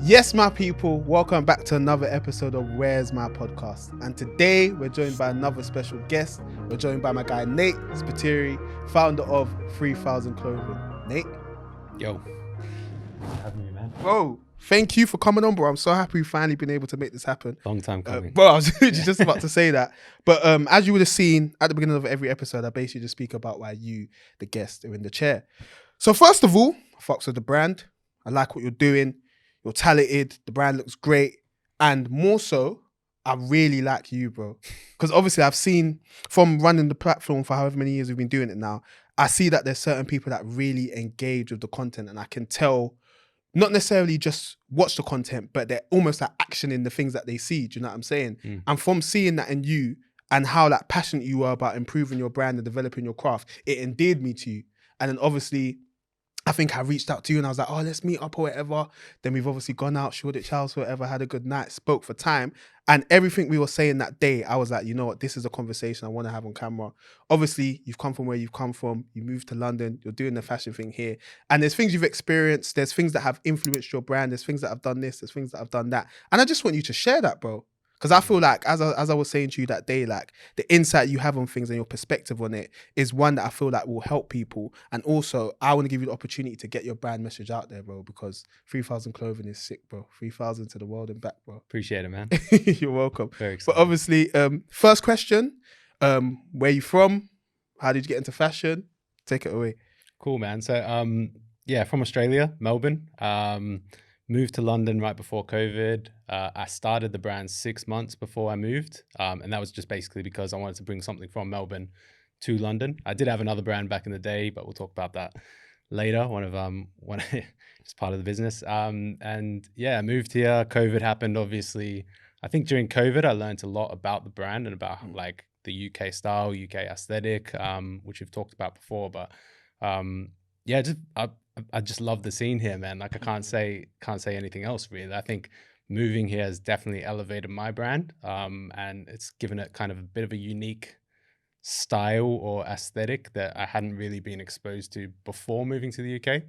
Yes, my people, welcome back to another episode of Where's My Podcast. And today we're joined by another special guest. We're joined by my guy Nate Spiteri, founder of 3000 Clothing. Nate? Yo. Thanks for having me, man. Bro, thank you for coming on, bro. I'm so happy we've finally been able to make this happen. Long time coming. Bro, I was just about to say that. But as you would have seen at the beginning of every episode, I basically just speak about why you, the guest, are in the chair. So first of all, I fucks with the brand. I like what you're doing. You're talented. The brand looks great. And more so, I really like you, bro. Because obviously I've seen from running the platform for however many years we've been doing it now, I see that there's certain people that really engage with the content, and I can tell, not necessarily just watch the content, but they're almost like actioning the things that they see. Do you know what I'm saying? And from seeing that in you and how like passionate you are about improving your brand and developing your craft, it endeared me to you. And then obviously, I think I reached out to you and I was like, oh, let's meet up or whatever. Then we've obviously gone out, Shoreditch House, whatever, had a good night, spoke for time. And everything we were saying that day, I was like, you know what, this is a conversation I want to have on camera. Obviously, you've come from where you've come from. You moved to London. You're doing the fashion thing here. And there's things you've experienced. There's things that have influenced your brand. There's things that have done this. There's things that have done that. And I just want you to share that, bro. Because I feel like, as I was saying to you that day, like the insight you have on things and your perspective on it is one that I feel like will help people. And also, I want to give you the opportunity to get your brand message out there, bro, because 3000 Clothing is sick, bro. 3000 to the world and back, bro. Appreciate it, man. You're welcome. Very excited. But obviously, first question, where you from? How did you get into fashion? Take it away. Cool, man. So, from Australia, Melbourne. Moved to London right before COVID. I started the brand 6 months before I moved. And that was just basically because I wanted to bring something from Melbourne to London. I did have another brand back in the day, but we'll talk about that later. It's part of the business. I moved here. COVID happened, obviously. I think during COVID, I learned a lot about the brand and about like the UK style, UK aesthetic, which we've talked about before. But I just love the scene here, man. Like I can't say anything else really. I think moving here has definitely elevated my brand, and it's given it kind of a bit of a unique style or aesthetic that I hadn't really been exposed to before moving to the UK.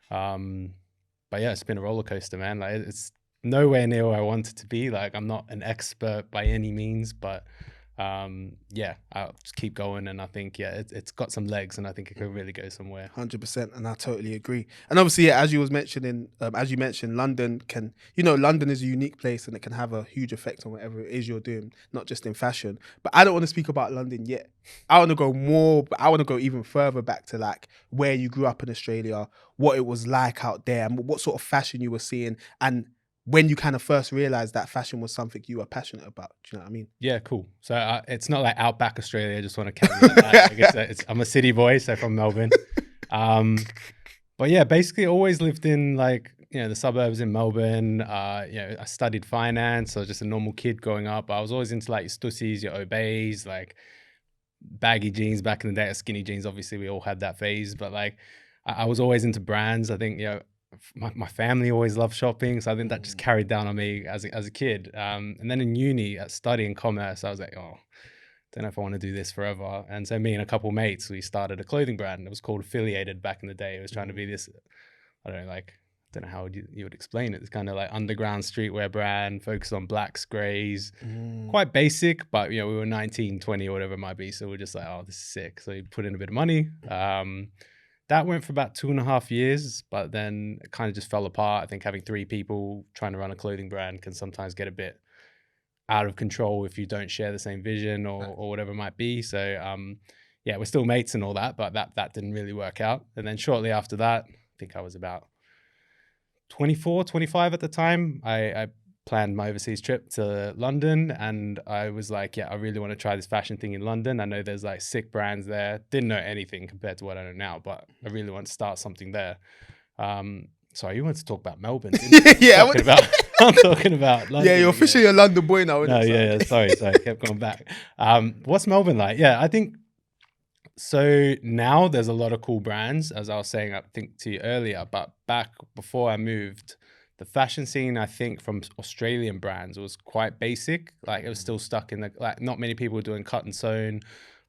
But yeah, it's been a roller coaster, man. Like it's nowhere near where I want it to be. Like I'm not an expert by any means, but I'll just keep going, and I think it's got some legs, and I think it could really go somewhere. 100%, and I totally agree. And obviously, as you mentioned, London is a unique place, and it can have a huge effect on whatever it is you're doing, not just in fashion. But I don't want to speak about London yet. I want to go even further back to like where you grew up in Australia, what it was like out there, and what sort of fashion you were seeing, and when you kind of first realized that fashion was something you were passionate about. Do you know what I mean? Yeah, cool. So it's not like outback Australia. I just want to caveat that. I guess I'm a city boy, so from Melbourne. But yeah, basically always lived in like, the suburbs in Melbourne. I studied finance. So I was just a normal kid growing up. I was always into like your Stussies, your Obeys, like baggy jeans back in the day, skinny jeans. Obviously, we all had that phase. But like I was always into brands. I think, my family always loved shopping, so I think that just carried down on me as a kid. And then in uni, studying commerce, I was like, oh, don't know if I want to do this forever. And so me and a couple mates, we started a clothing brand. It was called Affiliated back in the day. It was trying to be this, I don't know how you would explain it. It's kind of like underground streetwear brand, focused on blacks, grays, quite basic, but we were 19, 20 or whatever it might be. So we're just like, oh, this is sick. So we put in a bit of money. That went for about 2.5 years, but then it kind of just fell apart. I think having 3 people trying to run a clothing brand can sometimes get a bit out of control if you don't share the same vision or whatever it might be. So we're still mates and all that, but that didn't really work out. And then shortly after that, I think I was about 24, 25 at the time, I planned my overseas trip to London, and I was like, I really want to try this fashion thing in London. I know there's like sick brands there. Didn't know anything compared to what I know now, but I really want to start something there. Sorry, you wanted to talk about Melbourne, didn't you? I'm talking about London. Yeah, you're officially a London boy now, isn't it? Sorry, kept going back. What's Melbourne like? Yeah, I think so now there's a lot of cool brands, as I was saying, I think to you earlier, but back before I moved, the fashion scene, I think, from Australian brands was quite basic. Like it was still stuck in not many people were doing cut and sewn.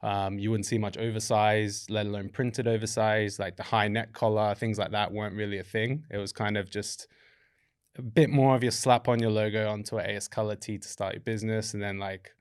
You wouldn't see much oversized, let alone printed oversized, like the high neck collar, things like that weren't really a thing. It was kind of just a bit more of your slap on your logo onto an AS color tee to start your business. And then like,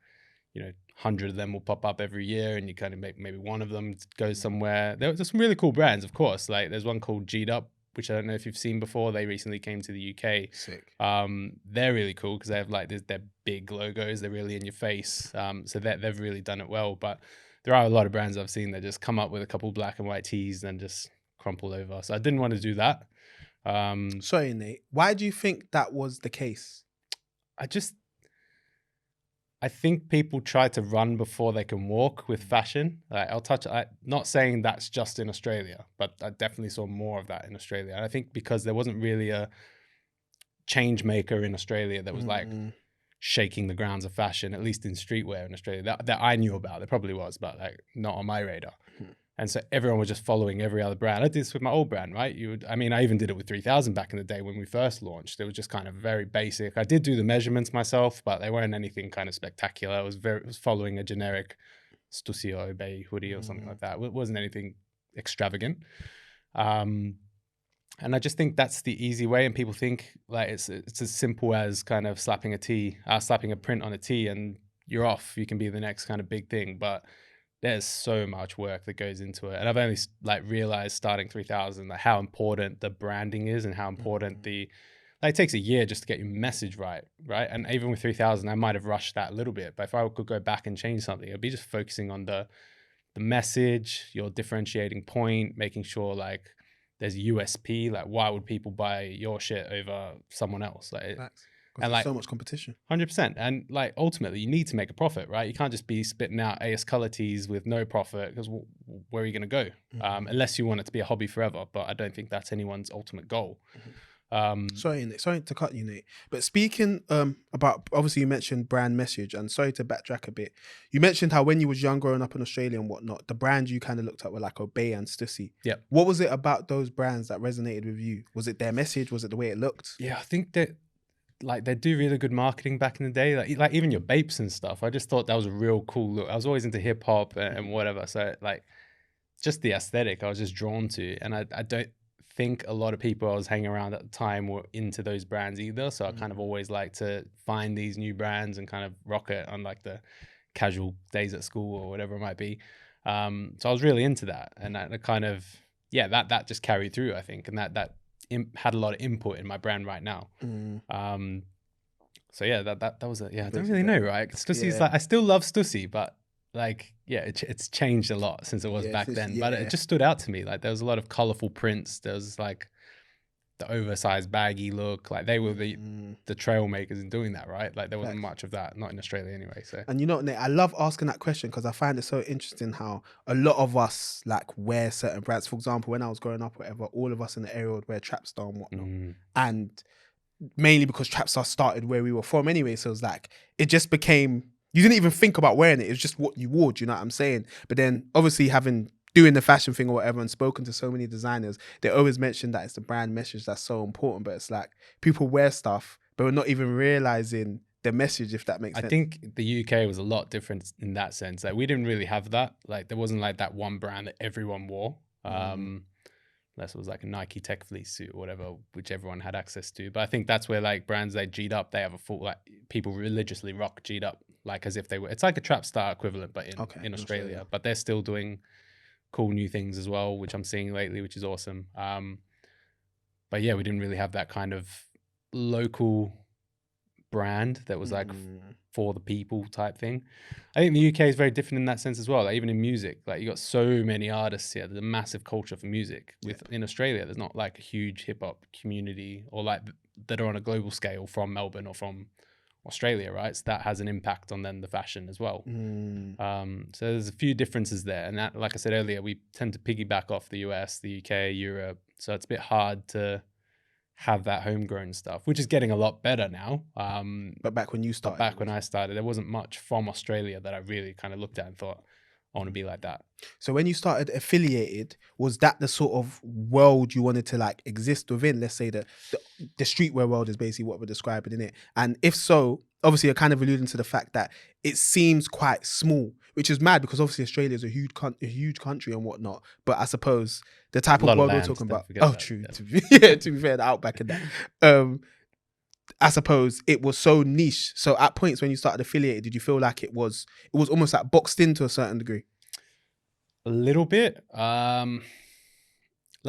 100 of them will pop up every year and you kind of make maybe one of them goes somewhere. There's some really cool brands, of course. Like there's one called G'd Up, which I don't know if you've seen before. They recently came to the UK. Sick. They're really cool because they have like their big logos. They're really in your face. So they've really done it well. But there are a lot of brands I've seen that just come up with a couple black and white tees and just crumple over. So I didn't want to do that. Sorry, Nate. Why do you think that was the case? I think people try to run before they can walk with fashion. Like not saying that's just in Australia, but I definitely saw more of that in Australia. And I think because there wasn't really a change maker in Australia that was like shaking the grounds of fashion, at least in streetwear in Australia, that I knew about. There probably was, but like not on my radar. And so everyone was just following every other brand. I did this with my old brand, right? I even did it with 3000 back in the day when we first launched. It was just kind of very basic. I did do the measurements myself, but they weren't anything kind of spectacular. It was following a generic Stussy or Obey hoodie or something like that. It wasn't anything extravagant. And I just think that's the easy way. And people think like it's as simple as kind of slapping a print on a tee and you're off. You can be the next kind of big thing. But there's so much work that goes into it. And I've only like realized starting 3000 like how important the branding is and how important it takes a year just to get your message right. And even with 3000, I might have rushed that a little bit, but if I could go back and change something, it'd be just focusing on the message, your differentiating point, making sure like there's USP, like why would people buy your shit over someone else? Like, and like so much competition. 100%. And like ultimately you need to make a profit, right? You can't just be spitting out AS color tees with no profit because where are you going to go? Unless you want it to be a hobby forever, but I don't think that's anyone's ultimate goal. Sorry to cut you, Nate. But speaking about, obviously you mentioned brand message, and sorry to backtrack a bit. You mentioned how when you was young growing up in Australia and whatnot, the brands you kind of looked at were like Obey and Stussy. Yeah. What was it about those brands that resonated with you? Was it their message? Was it the way it looked? Yeah, I think that like they do really good marketing back in the day, like even your Bapes and stuff. I just thought that was a real cool look. I was always into hip hop and whatever, so like just the aesthetic I was just drawn to. And I don't think a lot of people I was hanging around at the time were into those brands either, so I kind of always like to find these new brands and kind of rock it on like the casual days at school or whatever it might be. So I was really into that, and that kind of that just carried through, I think, and that had a lot of input in my brand right now. So yeah, that was it. Yeah, I don't really know, right? Stussy's like, I still love Stussy, but like, yeah, it's changed a lot since it was back then. But it just stood out to me. Like there was a lot of colorful prints. There was like the oversized baggy look. Like they were the trail makers in doing that, right? Like there wasn't much of that, not in Australia anyway. So, and Nate, I love asking that question because I find it so interesting how a lot of us like wear certain brands. For example, when I was growing up, whatever, all of us in the area would wear Trapstar and whatnot, and mainly because Trapstar started where we were from anyway. So it was like it just became, you didn't even think about wearing it. It was just what you wore. Do you know what I'm saying? But then obviously doing the fashion thing or whatever and spoken to so many designers, they always mention that it's the brand message that's so important. But it's like people wear stuff, but we're not even realizing the message, if that makes sense. I think the UK was a lot different in that sense. Like we didn't really have that. Like there wasn't like that one brand that everyone wore. Unless it was like a Nike Tech Fleece suit or whatever, which everyone had access to. But I think that's where like brands like G'd Up, they have a full, like people religiously rock G'd Up, like as if they were, it's like a Trapstar equivalent, but in Australia. But they're still doing cool new things as well, which I'm seeing lately, which is awesome. But yeah, we didn't really have that kind of local brand that was like for the people type thing. I think the UK is very different in that sense as well. Like even in music, like you got so many artists here. There's a massive culture for music. In Australia, there's not like a huge hip hop community or like that are on a global scale from Melbourne or from Australia, right? So that has an impact on then the fashion as well. So there's a few differences there. And that, like I said earlier, we tend to piggyback off the US, the UK, Europe. So it's a bit hard to have that homegrown stuff, which is getting a lot better now. But back when you started, when I started, there wasn't much from Australia that I really kind of looked at and thought, I want to be like that. So when you started Affiliated, was that the sort of world you wanted to like exist within? Let's say the streetwear world is basically what we're describing in it. And if so, obviously you're kind of alluding to the fact that it seems quite small, which is mad because obviously Australia is a huge country and whatnot. But I suppose the type A lot of of world we're land, talking don't about. forget Oh, about it, true. yeah. To be fair, the outback and that. I suppose it was so niche. So at points when you started affiliated, did you feel like it was almost like boxed in to a certain degree? A little bit. Like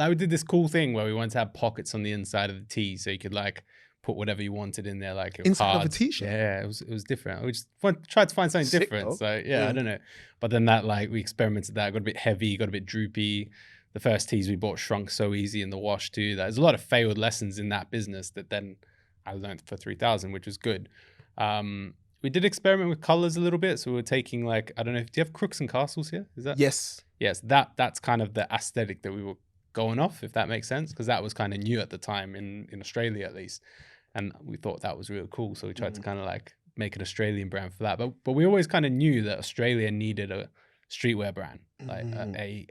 we did this cool thing where we wanted to have pockets on the inside of the tee, so you could like put whatever you wanted in there, like your Inside of a cards. t-shirt? Yeah, it was different. We just tried to find something Sick, different. though. So yeah, I don't know. But then that like we experimented that, got a bit heavy, got a bit droopy. The first tees we bought shrunk so easy in the wash too. There's a lot of failed lessons in that business that then I learned for 3000, which was good. We did experiment with colors a little bit. So we were taking like, I don't know, do you have crooks and castles here? Is that? Yes. Yes, that's kind of the aesthetic that we were going off, if that makes sense, because that was kind of new at the time in Australia at least, and we thought that was really cool. So we tried to kind of like make an Australian brand for that. But we always kind of knew that Australia needed a streetwear brand, like a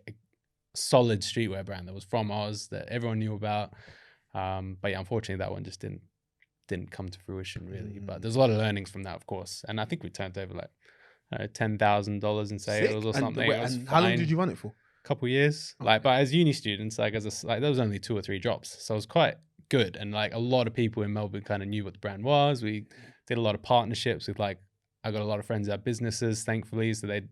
solid streetwear brand that was from Oz that everyone knew about. But yeah, unfortunately, that one just didn't come to fruition really. But there's a lot of learnings from that, of course, and I think we turned over like $10,000 in sales or something. And how long did you run it for? Couple years, like, but as uni students, like like there was only 2 or 3 drops, so it was quite good. And like a lot of people in Melbourne kind of knew what the brand was. We did a lot of partnerships with like, I got a lot of friends that have businesses, thankfully, so they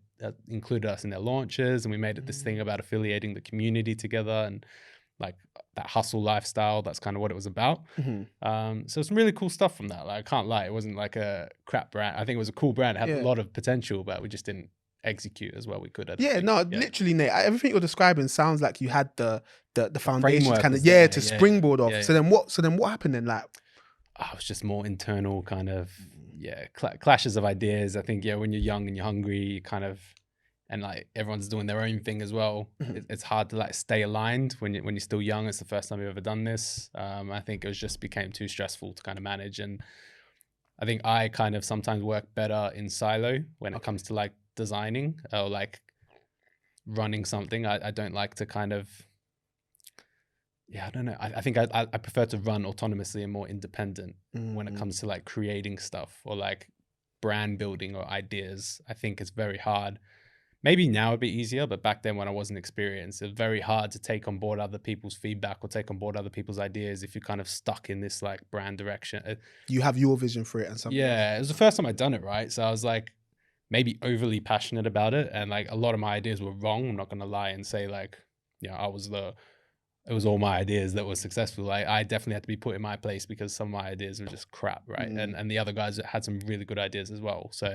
included us in their launches, and we made it this thing about affiliating the community together and like that hustle lifestyle. That's kind of what it was about. So some really cool stuff from that. Like I can't lie, it wasn't like a crap brand. I think it was a cool brand. It had a lot of potential, but we just didn't execute as well we could. Literally, Nate, everything you're describing sounds like you had the foundations kind of to springboard off. So then what happened then? Like, it was just more internal kind of clashes of ideas. I think when you're young and you're hungry, you kind of, and like everyone's doing their own thing as well. It's hard to like stay aligned when you're still young. It's the first time you've ever done this. I think it just became too stressful to kind of manage, and I think I kind of sometimes work better in silo when it comes to like designing or like running something. I don't like to kind of, I don't know. I think I prefer to run autonomously and more independent when it comes to like creating stuff or like brand building or ideas. I think it's very hard. Maybe now it'd be easier, but back then when I wasn't experienced, it was very hard to take on board other people's feedback or take on board other people's ideas if you're kind of stuck in this like brand direction. You have your vision for it and something. It was the first time I'd done it, right? So I was like maybe overly passionate about it, and like a lot of my ideas were wrong. I'm not gonna lie and say like, it was all my ideas that were successful. Like I definitely had to be put in my place because some of my ideas were just crap, right? And the other guys had some really good ideas as well. So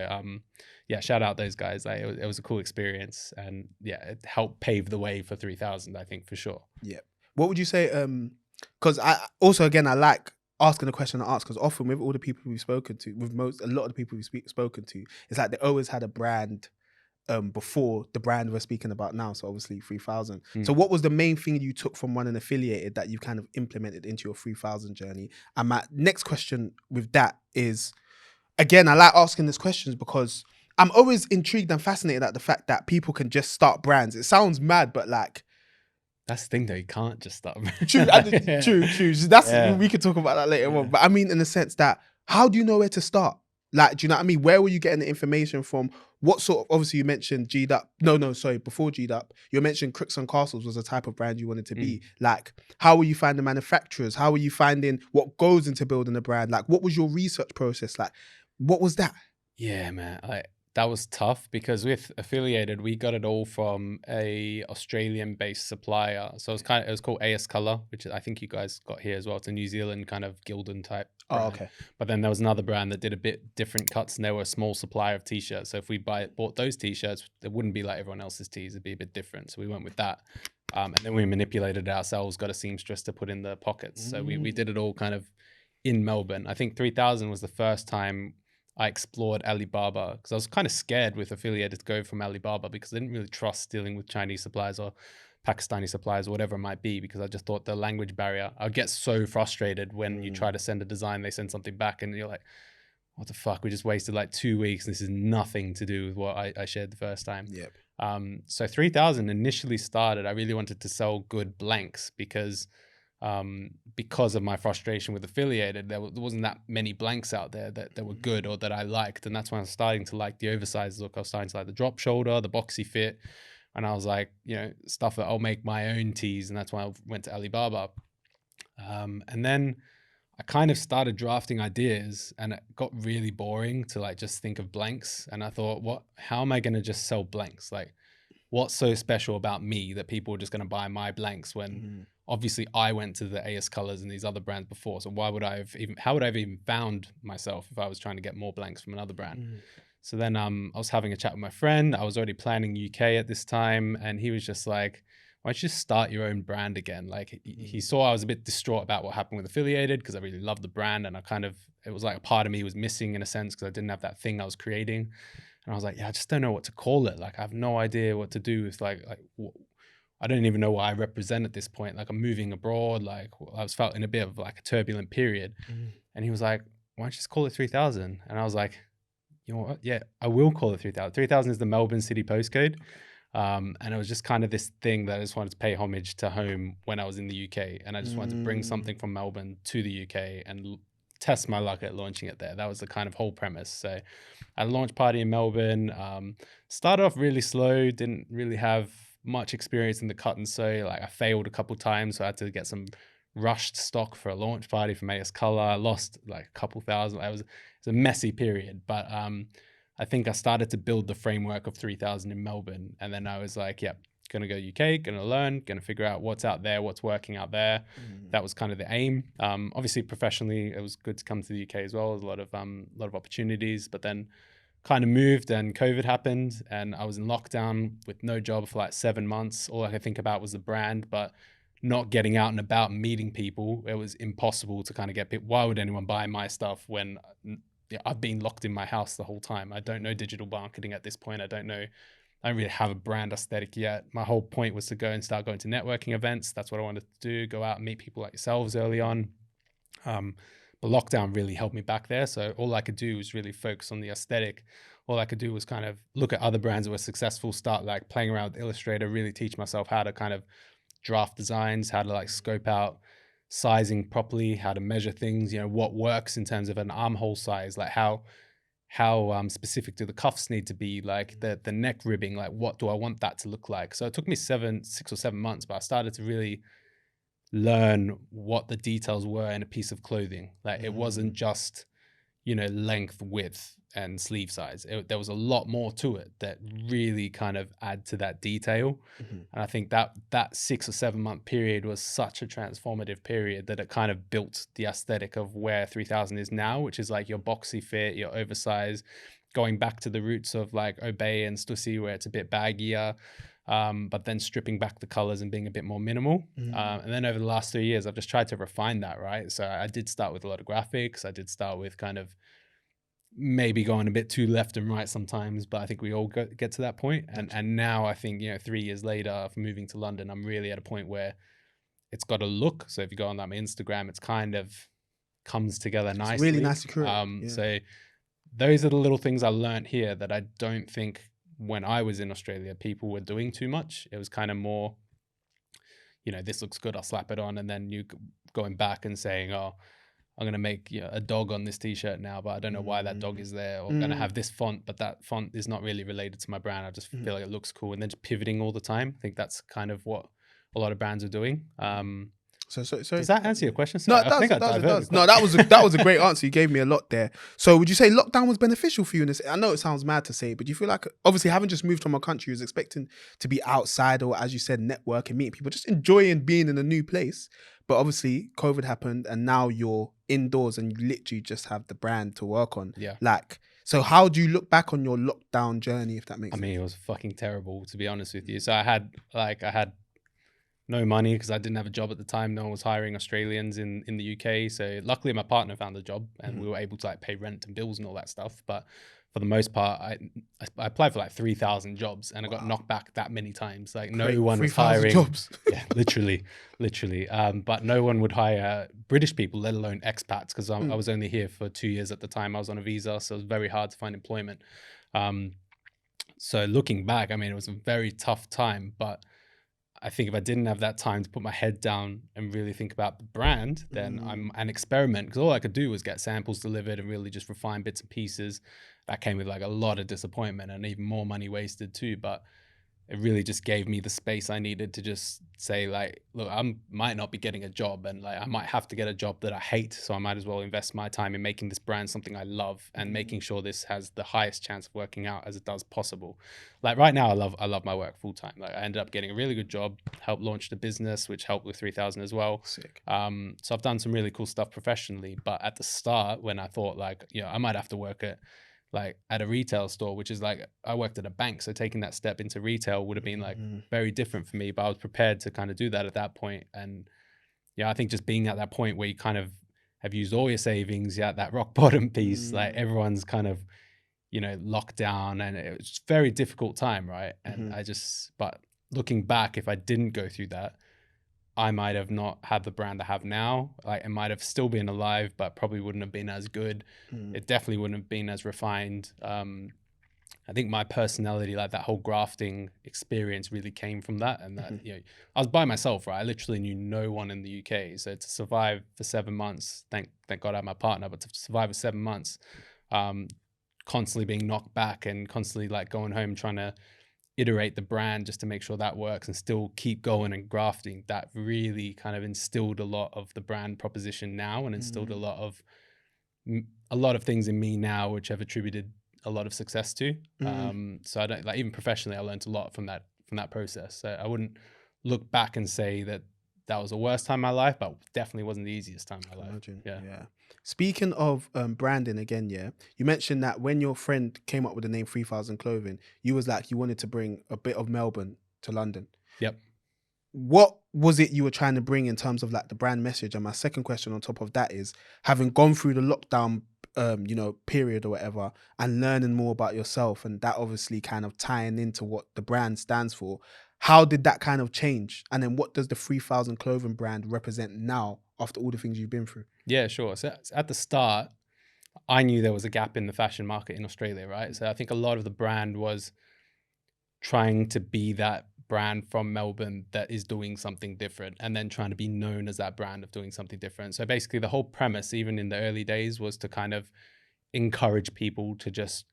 shout out those guys. Like it was a cool experience, and it helped pave the way for 3000, I think, for sure. Yeah. What would you say? Because I also, again, I like asking the question I ask, because often with all the people we've spoken to, a lot of the people we've spoken to, it's like they always had a brand before the brand we're speaking about now. So obviously 3000. So what was the main thing you took from running affiliated that you kind of implemented into your 3000 journey? And my next question with that is, again, I like asking these questions because I'm always intrigued and fascinated at the fact that people can just start brands. It sounds mad, but like, that's the thing though, you can't just start. True. We could talk about that later on. But I mean, in the sense that, how do you know where to start? Like, do you know what I mean? Where were you getting the information from? What sort of, obviously you mentioned G'd Up. Before G'd Up, you mentioned Crooks and Castles was a type of brand you wanted to be. Like, how were you finding manufacturers? How were you finding what goes into building a brand? Like, what was your research process like? What was that? Yeah, man. That was tough because with affiliated, we got it all from a Australian-based supplier. So it was called AS Color, which I think you guys got here as well. It's a New Zealand kind of Gildan type brand. Oh, okay. But then there was another brand that did a bit different cuts, and they were a small supplier of t-shirts. So if we bought those t-shirts, it wouldn't be like everyone else's tees. It'd be a bit different. So we went with that. And then we manipulated it ourselves, got a seamstress to put in the pockets. So we did it all kind of in Melbourne. I think 3000 was the first time I explored Alibaba, because I was kind of scared with affiliated to go from Alibaba because I didn't really trust dealing with Chinese suppliers or Pakistani suppliers or whatever it might be, because I just thought the language barrier, I'd get so frustrated when you try to send a design, they send something back and you're like, what the fuck? We just wasted like 2 weeks. This is nothing to do with what I shared the first time. Yep. So 3000 initially started, I really wanted to sell good blanks because because of my frustration with affiliated, there wasn't that many blanks out there that were good or that I liked. And that's when I was starting to like the oversized look. I was starting to like the drop shoulder, the boxy fit. And I was like, you know, stuff that I'll make my own tees. And that's why I went to Alibaba. And then I kind of started drafting ideas, and it got really boring to like just think of blanks. And I thought, how am I going to just sell blanks? Like, what's so special about me that people are just going to buy my blanks when obviously I went to the AS Colors and these other brands before. So how would I have even found myself if I was trying to get more blanks from another brand? So then I was having a chat with my friend. I was already planning UK at this time, and he was just like, why don't you just start your own brand again? Like he saw I was a bit distraught about what happened with affiliated, because I really loved the brand, and it was like a part of me was missing in a sense, because I didn't have that thing I was creating. And I was like, yeah, I just don't know what to call it. Like I have no idea what to do with I don't even know what I represent at this point. Like I'm moving abroad. Like I was felt in a bit of like a turbulent period. And he was like, why don't you just call it 3000? And I was like, you know what? Yeah, I will call it 3000. 3000 is the Melbourne city postcode. And it was just kind of this thing that I just wanted to pay homage to home when I was in the UK. And I just wanted to bring something from Melbourne to the UK and test my luck at launching it there. That was the kind of whole premise. So I had a launch party in Melbourne. Started off really slow, didn't really have much experience in the cut and sew. Like I failed a couple times, so I had to get some rushed stock for a launch party from AS Color. I lost like a couple thousand. It was a messy period, but I think I started to build the framework of 3000 in Melbourne. And then I was like, yep, going to go UK, going to learn, going to figure out what's out there, what's working out there. That was kind of the aim. Obviously, professionally, it was good to come to the UK as well. There's a lot of opportunities, but then kind of moved and COVID happened, and I was in lockdown with no job for like 7 months. All I could think about was the brand, but not getting out and about, meeting people. It was impossible to kind of get people. Why would anyone buy my stuff when I've been locked in my house the whole time? I don't know digital marketing at this point. I don't really have a brand aesthetic yet. My whole point was to go and start going to networking events. That's what I wanted to do, go out and meet people like yourselves early on. But lockdown really held me back there. So all I could do was really focus on the aesthetic. All I could do was kind of look at other brands that were successful, start like playing around with Illustrator, really teach myself how to kind of draft designs, how to like scope out sizing properly, how to measure things, what works in terms of an armhole size, like how specific do the cuffs need to be, like the neck ribbing, like what do I want that to look like? So it took me 6 or 7 months, but I started to really learn what the details were in a piece of clothing. Like it wasn't just, length, width, and sleeve size. There was a lot more to it that really kind of add to that detail. And I think that 6 or 7 month period was such a transformative period that it kind of built the aesthetic of where 3000 is now, which is like your boxy fit, your oversized, going back to the roots of like Obey and Stussy, where it's a bit baggier, but then stripping back the colors and being a bit more minimal. And then over the last 3 years, I've just tried to refine that, right? So I did start with a lot of graphics. I did start with kind of maybe going a bit too left and right sometimes, but I think we all get to that point. And now I think, 3 years later of moving to London, I'm really at a point where it's got a look. So if you go on my Instagram, it's kind of comes together nicely. It's really nice to create. So those are the little things I learned here that I don't think when I was in Australia, people were doing too much. It was kind of more, this looks good, I'll slap it on. And then you going back and saying, oh, I'm going to make a dog on this t-shirt now, but I don't know why that dog is there. Or I'm going to have this font, but that font is not really related to my brand. I just feel like it looks cool. And then just pivoting all the time. I think that's kind of what a lot of brands are doing. So does that answer your question? No, it does. No, that was a great answer. You gave me a lot there. So would you say lockdown was beneficial for you in this? I know it sounds mad to say, but do you feel like, obviously having just moved from a country, you was expecting to be outside, or as you said, networking, meeting people, just enjoying being in a new place. But obviously COVID happened and now you're indoors and you literally just have the brand to work on. Yeah. So how do you look back on your lockdown journey, if that makes sense? I mean, it was fucking terrible, to be honest with you. So I had no money because I didn't have a job at the time. No one was hiring Australians in the UK. So luckily my partner found a job and we were able to pay rent and bills and all that stuff. But for the most part, I applied for 3,000 jobs and I got knocked back that many times. No one was hiring jobs. Yeah, literally. But no one would hire British people, let alone expats, because I was only here for 2 years at the time. I was on a visa, so it was very hard to find employment. So looking back, I mean, it was a very tough time, but I think if I didn't have that time to put my head down and really think about the brand, then I'm an experiment, because all I could do was get samples delivered and really just refine bits and pieces. That came with like a lot of disappointment and even more money wasted too. But it really just gave me the space I needed to just say, like, look, I might not be getting a job, and like I might have to get a job that I hate. So I might as well invest my time in making this brand something I love and making sure this has the highest chance of working out as it does possible. Like right now, I love my work full time. Like I ended up getting a really good job, helped launch the business, which helped with 3000 as well. Sick. So I've done some really cool stuff professionally. But at the start, when I thought like, I might have to work at a retail store, which is like, I worked at a bank, so taking that step into retail would have been like very different for me, but I was prepared to kind of do that at that point. And I think just being at that point where you kind of have used all your savings, at that rock bottom piece, like everyone's kind of locked down, and it was a very difficult time, right? And but looking back, if I didn't go through that, I might have not had the brand I have now. Like it might have still been alive, but probably wouldn't have been as good. It definitely wouldn't have been as refined. I think my personality, like that whole grafting experience, really came from that. And that, I was by myself, right? I literally knew no one in the UK. So to survive for 7 months, thank God I had my partner, but to survive for 7 months, constantly being knocked back and constantly like going home trying to iterate the brand just to make sure that works and still keep going and grafting, that really kind of instilled a lot of the brand proposition now, and instilled a lot of things in me now, which I've attributed a lot of success to. So I don't, like, even professionally, I learned a lot from that process. So I wouldn't look back and say that was the worst time in my life, but definitely wasn't the easiest time in my life. Imagine. Yeah. Speaking of branding again, you mentioned that when your friend came up with the name 3000 Clothing, you was like, you wanted to bring a bit of Melbourne to London. Yep. What was it you were trying to bring in terms of like the brand message? And my second question on top of that is, having gone through the lockdown period or whatever, and learning more about yourself, and that obviously kind of tying into what the brand stands for, how did that kind of change? And then what does the 3000 Clothing brand represent now after all the things you've been through? Yeah, sure. So at the start, I knew there was a gap in the fashion market in Australia, right? So I think a lot of the brand was trying to be that brand from Melbourne that is doing something different, and then trying to be known as that brand of doing something different. So basically the whole premise, even in the early days, was to kind of encourage people to just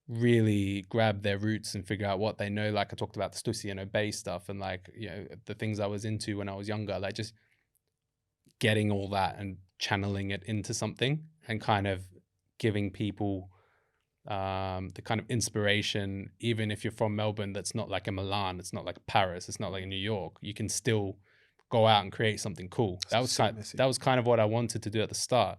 really grab their roots and figure out what they know. Like I talked about the Stussy and Supreme stuff, and like, the things I was into when I was younger, like just getting all that and channeling it into something, and kind of giving people the kind of inspiration, even if you're from Melbourne, that's not like a Milan, it's not like Paris, it's not like New York, you can still go out and create something cool. That was kind of what I wanted to do at the start.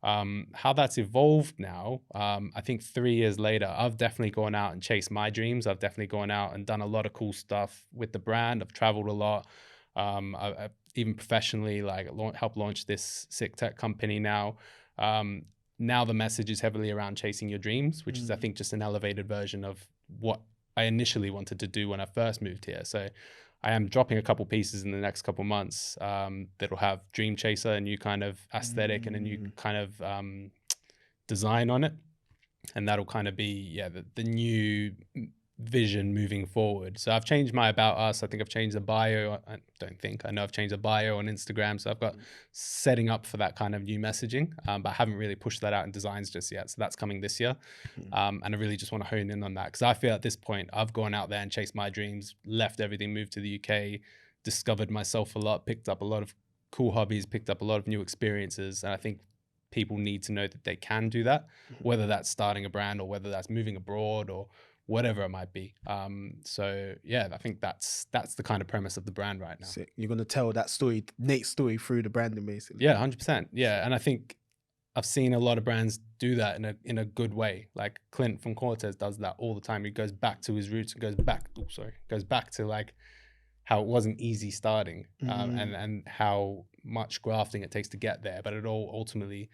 How that's evolved now, I think 3 years later, I've definitely gone out and chased my dreams. I've definitely gone out and done a lot of cool stuff with the brand. I've traveled a lot. I've even professionally, like, helped launch this sick tech company now. Now the message is heavily around chasing your dreams, which is, I think, just an elevated version of what I initially wanted to do when I first moved here. So I am dropping a couple pieces in the next couple months that'll have Dream Chaser, a new kind of aesthetic and a new kind of design on it. And that'll kind of be, the new vision moving forward. So I've changed my About Us. I think I've changed the bio. I know I've changed the bio on Instagram. So I've got setting up for that kind of new messaging, but I haven't really pushed that out in designs just yet. So that's coming this year. And I really just want to hone in on that, because I feel at this point I've gone out there and chased my dreams, left everything, moved to the UK, discovered myself a lot, picked up a lot of cool hobbies, picked up a lot of new experiences. And I think people need to know that they can do that, whether that's starting a brand or whether that's moving abroad or whatever it might be. So yeah, I think that's the kind of premise of the brand right now. Sick. You're going to tell that story, Nate's story, through the branding, basically. Yeah, 100%. Yeah. And I think I've seen a lot of brands do that in a good way. Like Clint from Cortez does that all the time. He goes back to his roots and goes back to like how it wasn't easy starting, and how much grafting it takes to get there, but it all ultimately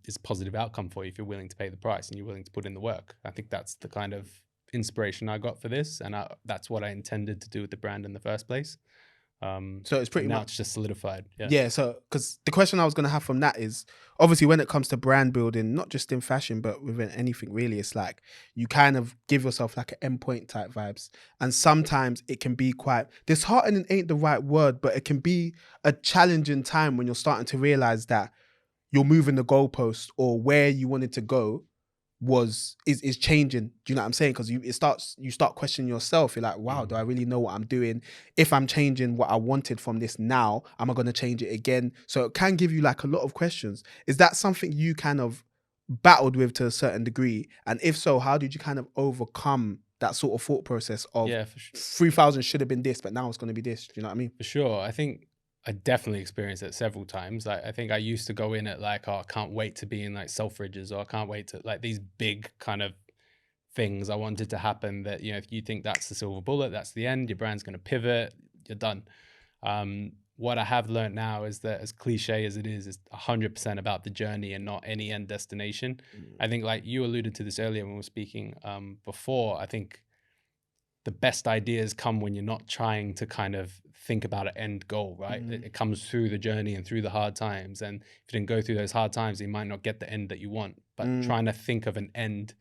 is a positive outcome for you if you're willing to pay the price and you're willing to put in the work. I think that's the kind of inspiration I got for this, and that's what I intended to do with the brand in the first place. So it's pretty now much it's just solidified. yeah. So because the question I was gonna have from that is obviously when it comes to brand building, not just in fashion but within anything really, it's like you kind of give yourself like an endpoint type vibes, and sometimes it can be quite disheartening. Ain't the right word, but it can be a challenging time when you're starting to realize that you're moving the goalpost or where you wanted to go is changing. Do you know what I'm saying? Because you start questioning yourself. You're like, wow, do I really know what I'm doing? If I'm changing what I wanted from this now, am I going to change it again? So it can give you like a lot of questions. Is that something you kind of battled with to a certain degree? And if so, how did you kind of overcome that sort of thought process of Yeah, for sure. 3,000 should have been this, but now it's going to be this? Do you know what I mean? For sure. I think I definitely experienced it several times. Like, I think I used to go in at like, oh, I can't wait to be in like Selfridges, or I can't wait to like these big kind of things I wanted to happen that, you know, if you think that's the silver bullet, that's the end, your brand's going to pivot, you're done. What I have learned now is that, as cliche as it is 100% about the journey and not any end destination. I think like you alluded to this earlier when we were speaking before, I think the best ideas come when you're not trying to kind of think about an end goal, right? It comes through the journey and through the hard times. And if you didn't go through those hard times, you might not get the end that you want. But trying to think of an end,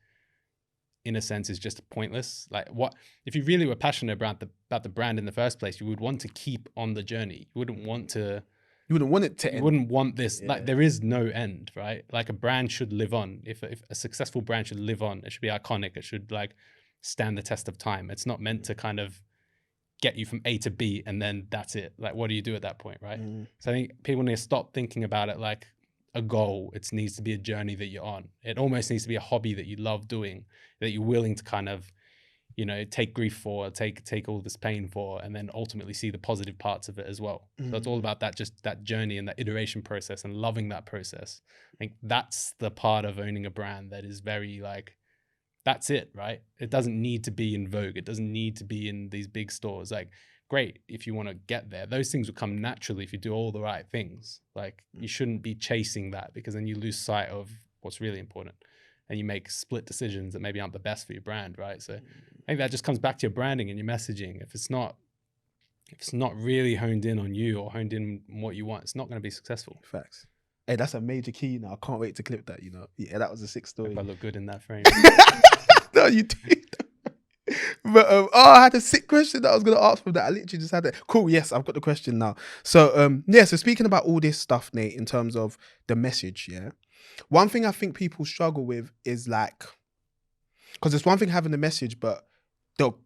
in a sense, is just pointless. Like, what if you really were passionate about the brand in the first place? You would want to keep on the journey. You wouldn't want to. You wouldn't want it to You end. wouldn't want this. Like, there is no end, right? Like, a brand should live on. If a successful brand should live on, it should be iconic. It should like stand the test of time. It's not meant to kind of get you from A to B and then that's it. Like, what do you do at that point, right? So I think people need to stop thinking about it like a goal. It needs to be a journey that you're on. It almost needs to be a hobby that you love doing, that you're willing to kind of, you know, take grief for, take all this pain for, and then ultimately see the positive parts of it as well. So it's all about that, just that journey and that iteration process and loving that process. I think that's the part of owning a brand that is very like, that's it, right? It doesn't need to be in vogue. It doesn't need to be in these big stores. Like, great, if you want to get there, those things will come naturally if you do all the right things. Like, you shouldn't be chasing that, because then you lose sight of what's really important and you make split decisions that maybe aren't the best for your brand, right? So I think that just comes back to your branding and your messaging. If it's not really honed in on you or honed in on what you want, it's not going to be successful. Facts. Hey, that's a major key. I can't wait to clip that. You know, yeah, that was a sick story. Hope I look good in that frame. No, you do. But I had a sick question that I was gonna ask from that. I literally just had it. Cool. Yes, I've got the question now. So yeah. So speaking about all this stuff, Nate, in terms of the message, yeah. One thing I think people struggle with is like, because it's one thing having the message, but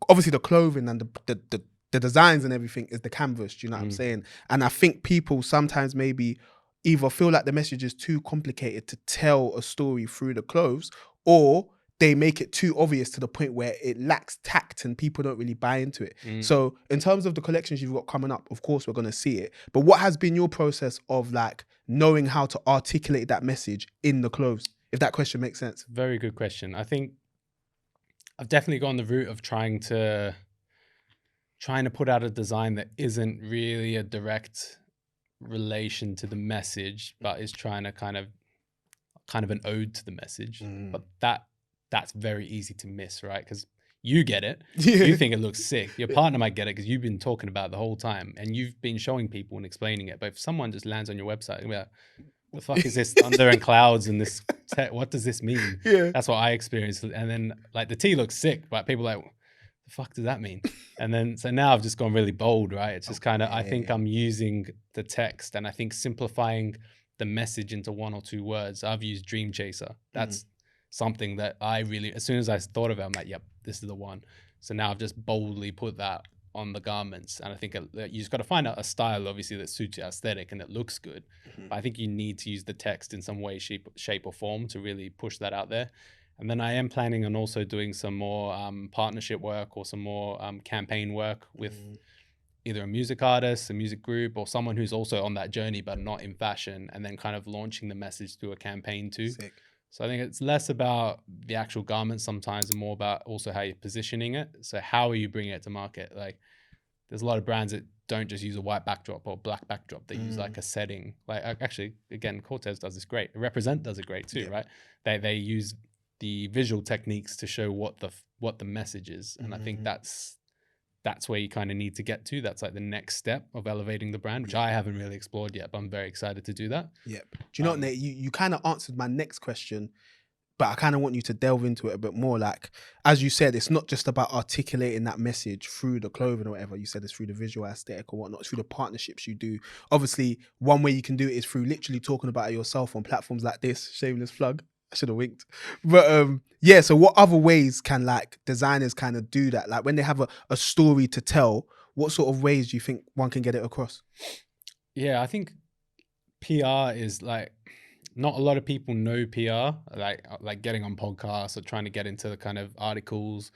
obviously the clothing and the designs and everything is the canvas. Do you know what I'm saying? And I think people sometimes maybe either feel like the message is too complicated to tell a story through the clothes, or they make it too obvious to the point where it lacks tact and people don't really buy into it. So in terms of the collections you've got coming up, of course, we're going to see it. But what has been your process of like knowing how to articulate that message in the clothes? If that question makes sense. Very good question. I think I've definitely gone the route of trying to put out a design that isn't really a direct relation to the message, but is trying to kind of an ode to the message. But that's very easy to miss, right? Because you get it. You think it looks sick. Your partner might get it because you've been talking about it the whole time and you've been showing people and explaining it. But if someone just lands on your website and be like, the fuck is this thunder and clouds and this what does this mean? Yeah. That's what I experienced. And then like the tee looks sick, but people are like, the fuck does that mean? And then so now I've just gone really bold, right? It's just kind of, I think I'm using the text and I think simplifying the message into one or two words. I've used Dream Chaser. That's something that I really, as soon as I thought of it, I'm like, yep, this is the one. So now I've just boldly put that on the garments. And I think you just got to find out a style, obviously, that suits your aesthetic and that looks good. But I think you need to use the text in some way, shape or form to really push that out there. And then I am planning on also doing some more partnership work or some more campaign work with either a music artist, a music group, or someone who's also on that journey but not in fashion, and then kind of launching the message through a campaign too. Sick. So I think it's less about the actual garment sometimes and more about also how you're positioning it. So how are you bringing it to market? Like, there's a lot of brands that don't just use a white backdrop or black backdrop. They use like a setting. Like, actually, again, Cortez does this great. Represent does it great too, right? They use the visual techniques to show what the message is, and I think that's that's where you kind of need to get to. That's like the next step of elevating the brand, which I haven't really explored yet, but I'm very excited to do that. Yep. Do you know what, Nate? You kind of answered my next question, but I kind of want you to delve into it a bit more. Like, as you said, it's not just about articulating that message through the clothing or whatever. You said it's through the visual aesthetic or whatnot. It's through the partnerships you do. Obviously, one way you can do it is through literally talking about it yourself on platforms like this. Shameless plug. I should have winked. But yeah, so what other ways can like designers kind of do that? Like when they have a story to tell, what sort of ways do you think one can get it across? Yeah, I think PR is like, not a lot of people know PR, like getting on podcasts or trying to get into the kind of articles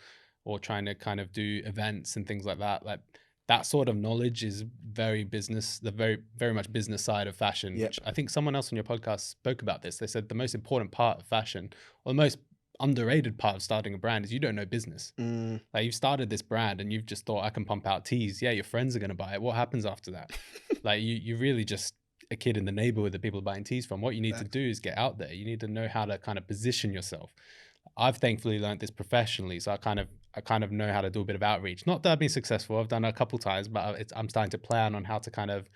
or trying to kind of do events and things like that. Like that sort of knowledge is very business, the very much business side of fashion, Yep. which I think someone else on your podcast spoke about this. They said the most important part of fashion, or the most underrated part of starting a brand, is you don't know business. Like you've started this brand and you've just thought, I can pump out tees. Yeah, your friends are going to buy it. What happens after that? Like you really just a kid in the neighborhood that people are buying tees from. What you need to do is get out there. You need to know how to kind of position yourself. I've thankfully learned this professionally, so I kind of know how to do a bit of outreach. Not that I've been successful. I've done it a couple times, but I'm starting to plan on how to kind of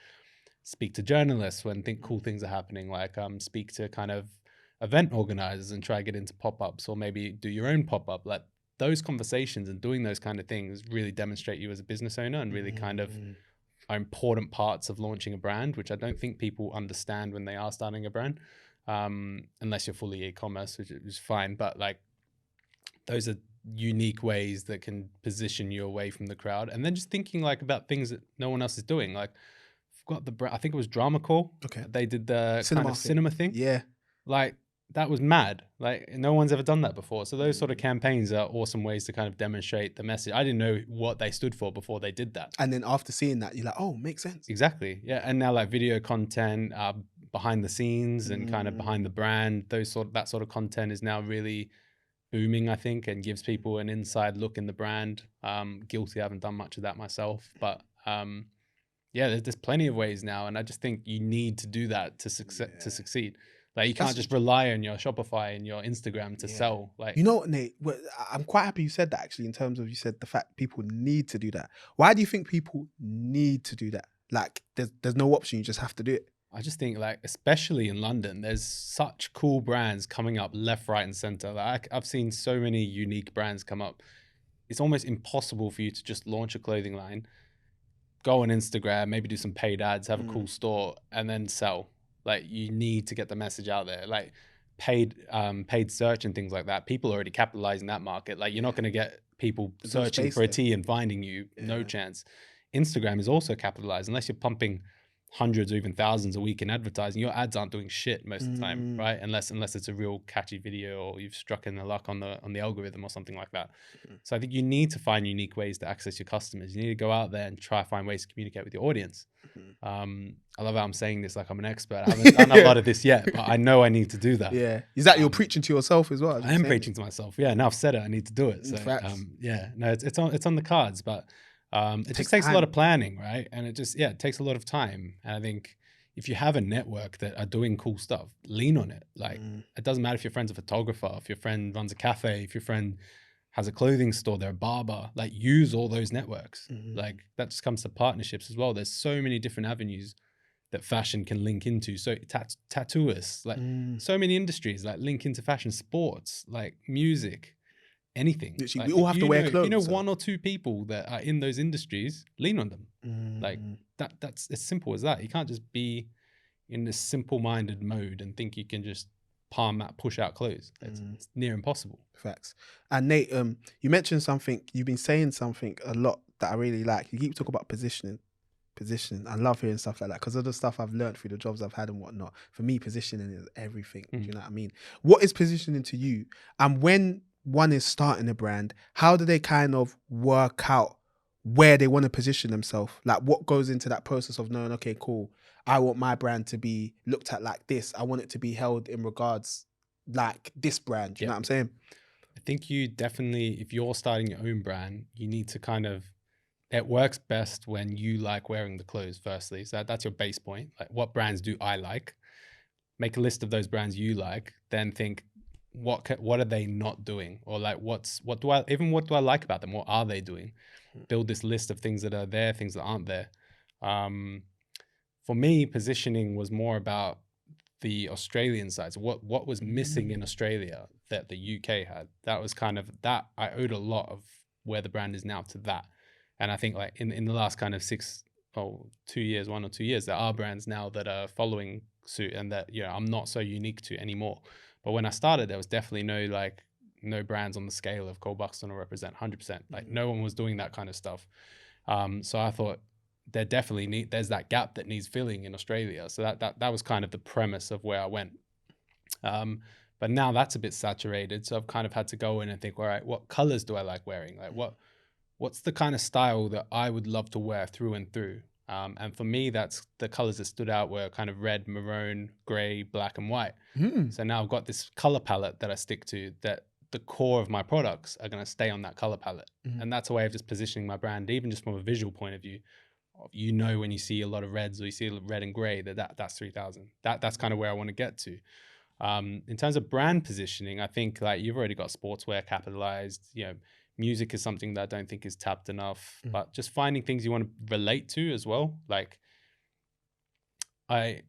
speak to journalists when cool things are happening, like speak to kind of event organizers and try to get into pop-ups, or maybe do your own pop-up. Like those conversations and doing those kind of things really demonstrate you as a business owner and really kind of are important parts of launching a brand, which I don't think people understand when they are starting a brand, unless you're fully e-commerce, which is fine. But like those are unique ways that can position you away from the crowd. And then just thinking like about things that no one else is doing. Like I've got I think it was Drama Call. Okay. They did the Cinema kind of thing. cinema thing. Yeah. Like that was mad. Like no one's ever done that before. So those sort of campaigns are awesome ways to kind of demonstrate the message. I didn't know what they stood for before they did that. And then after seeing that, you're like, oh, makes sense. Exactly. Yeah. And now like video content, behind the scenes and kind of behind the brand, that sort of content is now really booming, I think, and gives people an inside look in the brand. Guilty, I haven't done much of that myself, but yeah, there's plenty of ways now. And I just think you need to do that to succeed. Like you can't just rely on your Shopify and your Instagram to sell. Like, you know what, Nate? I'm quite happy you said that actually, in terms of you said the fact people need to do that. Why do you think people need to do that? Like there's no option, you just have to do it. I just think like, especially in London, there's such cool brands coming up left, right, and center. Like I've seen so many unique brands come up. It's almost impossible for you to just launch a clothing line, go on Instagram, maybe do some paid ads, have a cool store, and then sell. Like you need to get the message out there. Like paid search and things like that. People are already capitalizing that market. Like you're not going to get people searching for a tee and finding you. No chance. Instagram is also capitalized, unless you're pumping hundreds or even thousands a week in advertising. Your ads aren't doing shit most of the time, right? Unless it's a real catchy video or you've struck in the luck on the algorithm or something like that. So I think you need to find unique ways to access your customers. You need to go out there and try to find ways to communicate with your audience. I love how I'm saying this like I'm an expert. I haven't done a lot of this yet, but I know I need to do that. Yeah. Is that you're preaching to yourself as well? I am preaching to myself. Yeah, now I've said it, I need to do it. So yeah, no, it's on the cards, but it just takes a lot of planning, right? And it takes a lot of time. And I think if you have a network that are doing cool stuff, lean on it. Like it doesn't matter if your friend's a photographer, if your friend runs a cafe, if your friend has a clothing store, they're a barber, like use all those networks. Like that just comes to partnerships as well. There's so many different avenues that fashion can link into. So tattooists, like so many industries, like link into fashion, sports, like music, anything. Literally, like, we all have to wear clothes. If you know one or two people that are in those industries, lean on them. Like that's as simple as that. You can't just be in this simple-minded mode and think you can just push out clothes. It's near impossible. Facts. And Nate, you mentioned something, you've been saying something a lot that I really like. You keep talking about positioning. I love hearing stuff like that because of the stuff I've learned through the jobs I've had and whatnot. For me, positioning is everything. Do you know what I mean? What is positioning to you? And when one is starting a brand, how do they kind of work out where they want to position themselves? Like what goes into that process of knowing, okay, cool, I want my brand to be looked at like this. I want it to be held in regards like this brand. Do you know what I'm saying? I think you definitely, if you're starting your own brand, you need to kind of, it works best when you like wearing the clothes firstly. So that's your base point. Like what brands do I like? Make a list of those brands you like, then think, what are they not doing? Or like what do I like about them? What are they doing? build this list of things that are there, things that aren't there. For me, positioning was more about the Australian side. So what was missing in Australia that the UK had? That was kind of that I owed a lot of where the brand is now to that. And I think like in the last kind of 2 years, 1 or 2 years, there are brands now that are following suit and that, you know, I'm not so unique to anymore. But when I started, there was definitely no brands on the scale of Cole Buxton or Represent 100%. Like no one was doing that kind of stuff. So I thought there's that gap that needs filling in Australia. So that was kind of the premise of where I went. But now that's a bit saturated. So I've kind of had to go in and think, all right, what colors do I like wearing? Like what's the kind of style that I would love to wear through and through? And for me, that's the colors that stood out were kind of red, maroon, gray, black, and white. So now I've got this color palette that I stick to, that the core of my products are going to stay on that color palette. And that's a way of just positioning my brand, even just from a visual point of view. You know, when you see a lot of reds or you see red and gray, that's 3000. That's kind of where I want to get to. In terms of brand positioning, I think like you've already got sportswear capitalized. You know, music is something that I don't think is tapped enough. But just finding things you want to relate to as well. Like I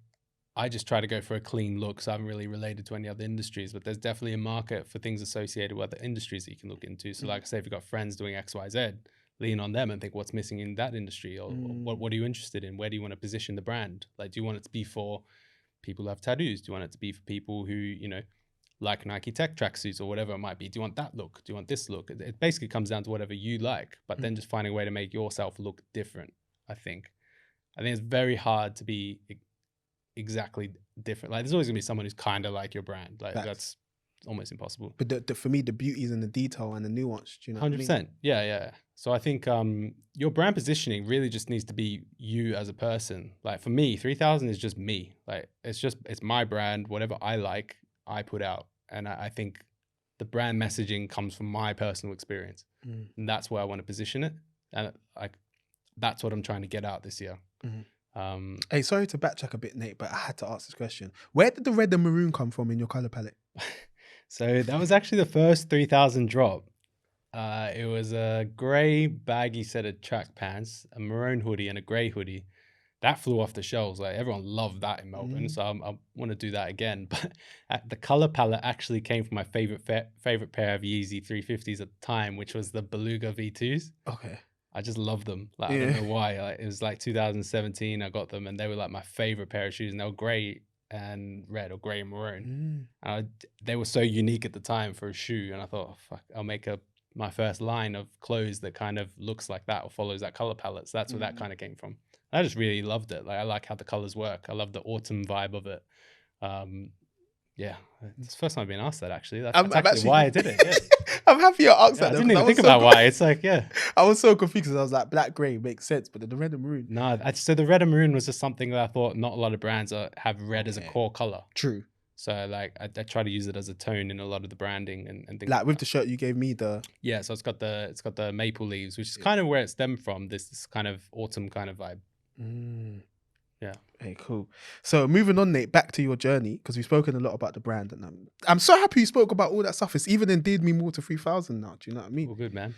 just try to go for a clean look, so I haven't really related to any other industries, but there's definitely a market for things associated with other industries that you can look into. So like I say, if you've got friends doing X, Y, Z, lean on them and think what's missing in that industry, or what are you interested in? Where do you want to position the brand? Like, do you want it to be for people who have tattoos? Do you want it to be for people who, you know, like Nike Tech tracksuits or whatever it might be? Do you want that look? Do you want this look? It basically comes down to whatever you like, but then just finding a way to make yourself look different. I think it's very hard to be exactly different. Like there's always gonna be someone who's kind of like your brand. Like that's almost impossible. But for me, the beauty is in the detail and the nuance. Do you know 100%. What I mean? Yeah. So I think your brand positioning really just needs to be you as a person. Like for me, 3000 is just me. Like it's my brand. Whatever I like, I put out. And I think the brand messaging comes from my personal experience. And that's where I want to position it. And that's what I'm trying to get out this year. Hey, sorry to backtrack a bit, Nate, but I had to ask this question. Where did the red and maroon come from in your color palette? So that was actually the first 3000 drop. It was a gray baggy set of track pants, a maroon hoodie, and a gray hoodie. That flew off the shelves. Like everyone loved that in Melbourne, so I want to do that again. But the color palette actually came from my favorite pair of Yeezy 350s at the time, which was the Beluga V2s. Okay. I just love them. Like I don't know why. Like, it was like 2017. I got them, and they were like my favorite pair of shoes. And they were gray and red, or gray and maroon. They were so unique at the time for a shoe, and I thought, oh, fuck, I'll make my first line of clothes that kind of looks like that or follows that color palette. So that's where that kind of came from. I just really loved it. Like I like how the colors work. I love the autumn vibe of it. Yeah, it's the first time I've been asked that, actually. That's actually why I did it. Yeah. I'm happy you asked that. I didn't even think about why. It's like, yeah. I was so confused because I was like, black, grey makes sense, but the red and maroon. No, so the red and maroon was just something that I thought not a lot of brands have red as a core color. True. So like I try to use it as a tone in a lot of the branding and things. Like with the shirt you gave me, so it's got the maple leaves, which is kind of where it stemmed from. This kind of autumn kind of vibe. Yeah. Hey, cool. So moving on, Nate, back to your journey, because we've spoken a lot about the brand, and I'm so happy you spoke about all that stuff. It's even endeared me more to 3000 now. Do you know what I mean? All good, man.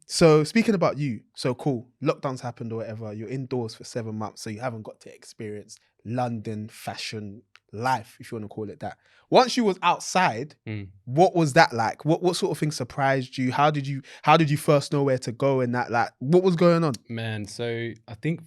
So speaking about you, so cool. Lockdowns happened or whatever. You're indoors for 7 months, so you haven't got to experience London fashion life, if you want to call it that. Once you was outside, what was that like? What sort of things surprised you? How did you first know where to go and that? Like, what was going on? Man, so I think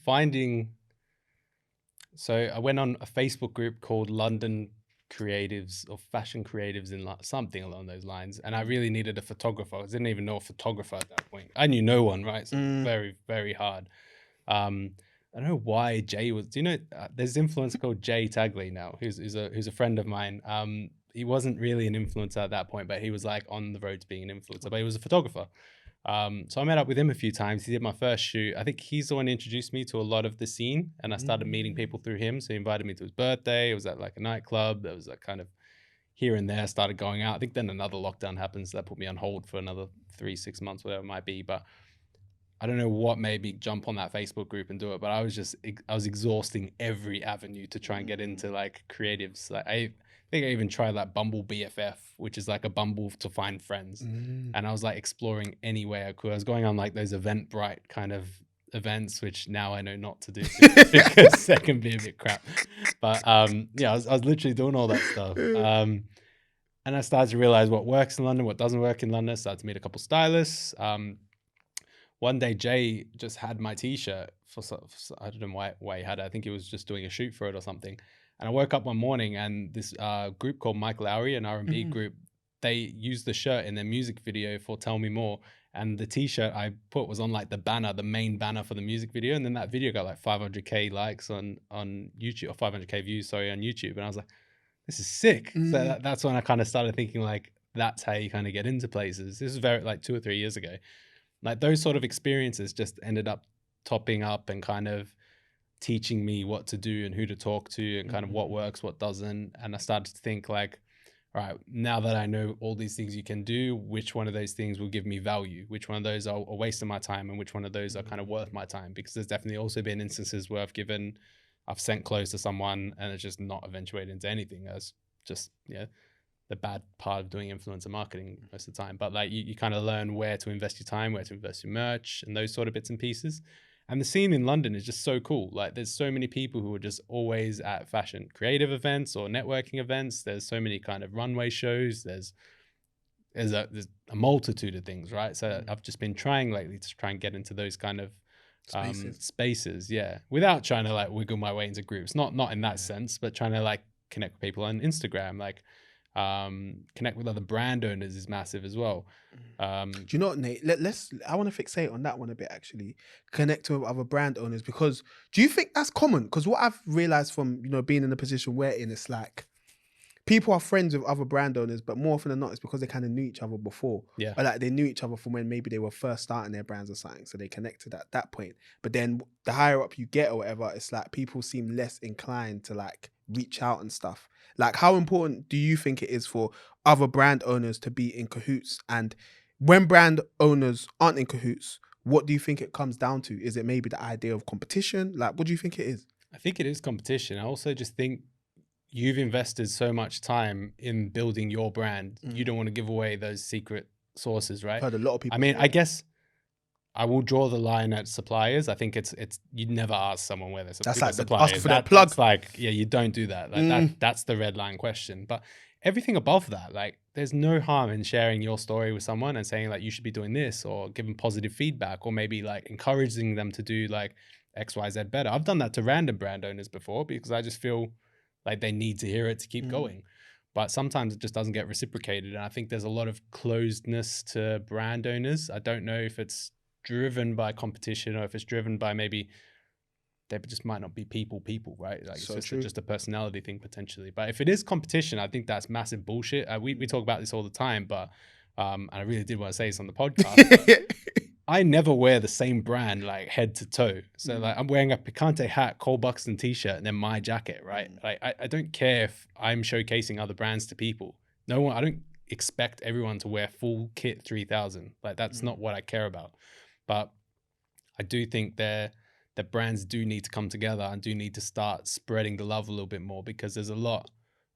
So I went on a Facebook group called London Creatives or Fashion Creatives in something along those lines. And I really needed a photographer. I didn't even know a photographer at that point. I knew no one, right? So very, very hard. I don't know why Jay was, do you know, there's an influencer called Jay Tagley now, who's a friend of mine. He wasn't really an influencer at that point, but he was like on the road to being an influencer, but he was a photographer. So I met up with him a few times. He did my first shoot. I think he's the one who introduced me to a lot of the scene, and I started meeting people through him. So he invited me to his birthday. It was at like a nightclub. There was like kind of here and there, started going out. I think then another lockdown happens that put me on hold for another 3-6 months, whatever it might be. But I don't know what made me jump on that Facebook group and do it, but I was exhausting every avenue to try and get into like creatives. Like I think I even tried like Bumble BFF, which is like a Bumble to find friends. And I was like exploring any way I could. I was going on like those Eventbrite kind of events, which now I know not to do because they can be a bit crap. But yeah, I was literally doing all that stuff. And I started to realize what works in London, what doesn't work in London. Started to meet a couple stylists. One day Jay just had my t-shirt for I don't know why he had it. I think he was just doing a shoot for it or something. And I woke up one morning and this group called Mike Lowry, an R&B group, they used the shirt in their music video for Tell Me More. And the t-shirt I put was on like the banner, the main banner for the music video. And then that video got like 500K likes on YouTube, or 500K views, sorry, on YouTube. And I was like, this is sick. So that's when I kind of started thinking like, that's how you kind of get into places. This was very like 2 or 3 years ago. Like those sort of experiences just ended up topping up and kind of teaching me what to do and who to talk to and kind of what works, what doesn't. And I started to think like, all right, now that I know all these things you can do, which one of those things will give me value? Which one of those are a waste of my time and which one of those are kind of worth my time? Because there's definitely also been instances where I've sent clothes to someone and it's just not eventuated into anything. That's just, the bad part of doing influencer marketing most of the time. But like you kind of learn where to invest your time, where to invest your merch and those sort of bits and pieces. And the scene in London is just so cool. Like there's so many people who are just always at fashion creative events or networking events. There's so many kind of runway shows. There's a multitude of things, right? So I've just been trying lately to try and get into those kind of spaces, without trying to like wiggle my way into groups. Not in that sense, but trying to like connect with people on Instagram, like connect with other brand owners is massive as well. Do you know what, Nate? I want to fixate on that one a bit actually. Connecting with other brand owners, because do you think that's common? Because what I've realized from being in the position we're in, it's like people are friends with other brand owners, but more often than not, it's because they kind of knew each other before. Yeah. Or like they knew each other from when maybe they were first starting their brands or something, so they connected at that point. But then the higher up you get or whatever, it's like people seem less inclined to like reach out and stuff. Like, how important do you think it is for other brand owners to be in cahoots? And when brand owners aren't in cahoots, what do you think it comes down to? Is it maybe the idea of competition? Like, what do you think it is? I think it is competition. I also just think you've invested so much time in building your brand. You don't want to give away those secret sources, right? I've heard a lot of people. I mean, I guess I will draw the line at suppliers. I think it's you'd never ask someone where they're That's like suppliers. asking for their plug. That's like, yeah, you don't do that. Like that's the red line question. But everything above that, like there's no harm in sharing your story with someone and saying like you should be doing this, or giving positive feedback, or maybe like encouraging them to do like XYZ better. I've done that to random brand owners before because I just feel like they need to hear it to keep going. But sometimes it just doesn't get reciprocated. And I think there's a lot of closedness to brand owners. I don't know if it's driven by competition or if it's driven by maybe they just might not be people, right? Like so it's just a personality thing potentially. But if it is competition, I think that's massive bullshit. We talk about this all the time, but and I really did want to say this on the podcast. I never wear the same brand like head to toe. So like I'm wearing a Picante hat, Cole Buxton t-shirt, and then my jacket, right? Like I don't care if I'm showcasing other brands to people. I don't expect everyone to wear full kit 3000. Like that's not what I care about. But I do think that brands do need to come together and do need to start spreading the love a little bit more, because there's a lot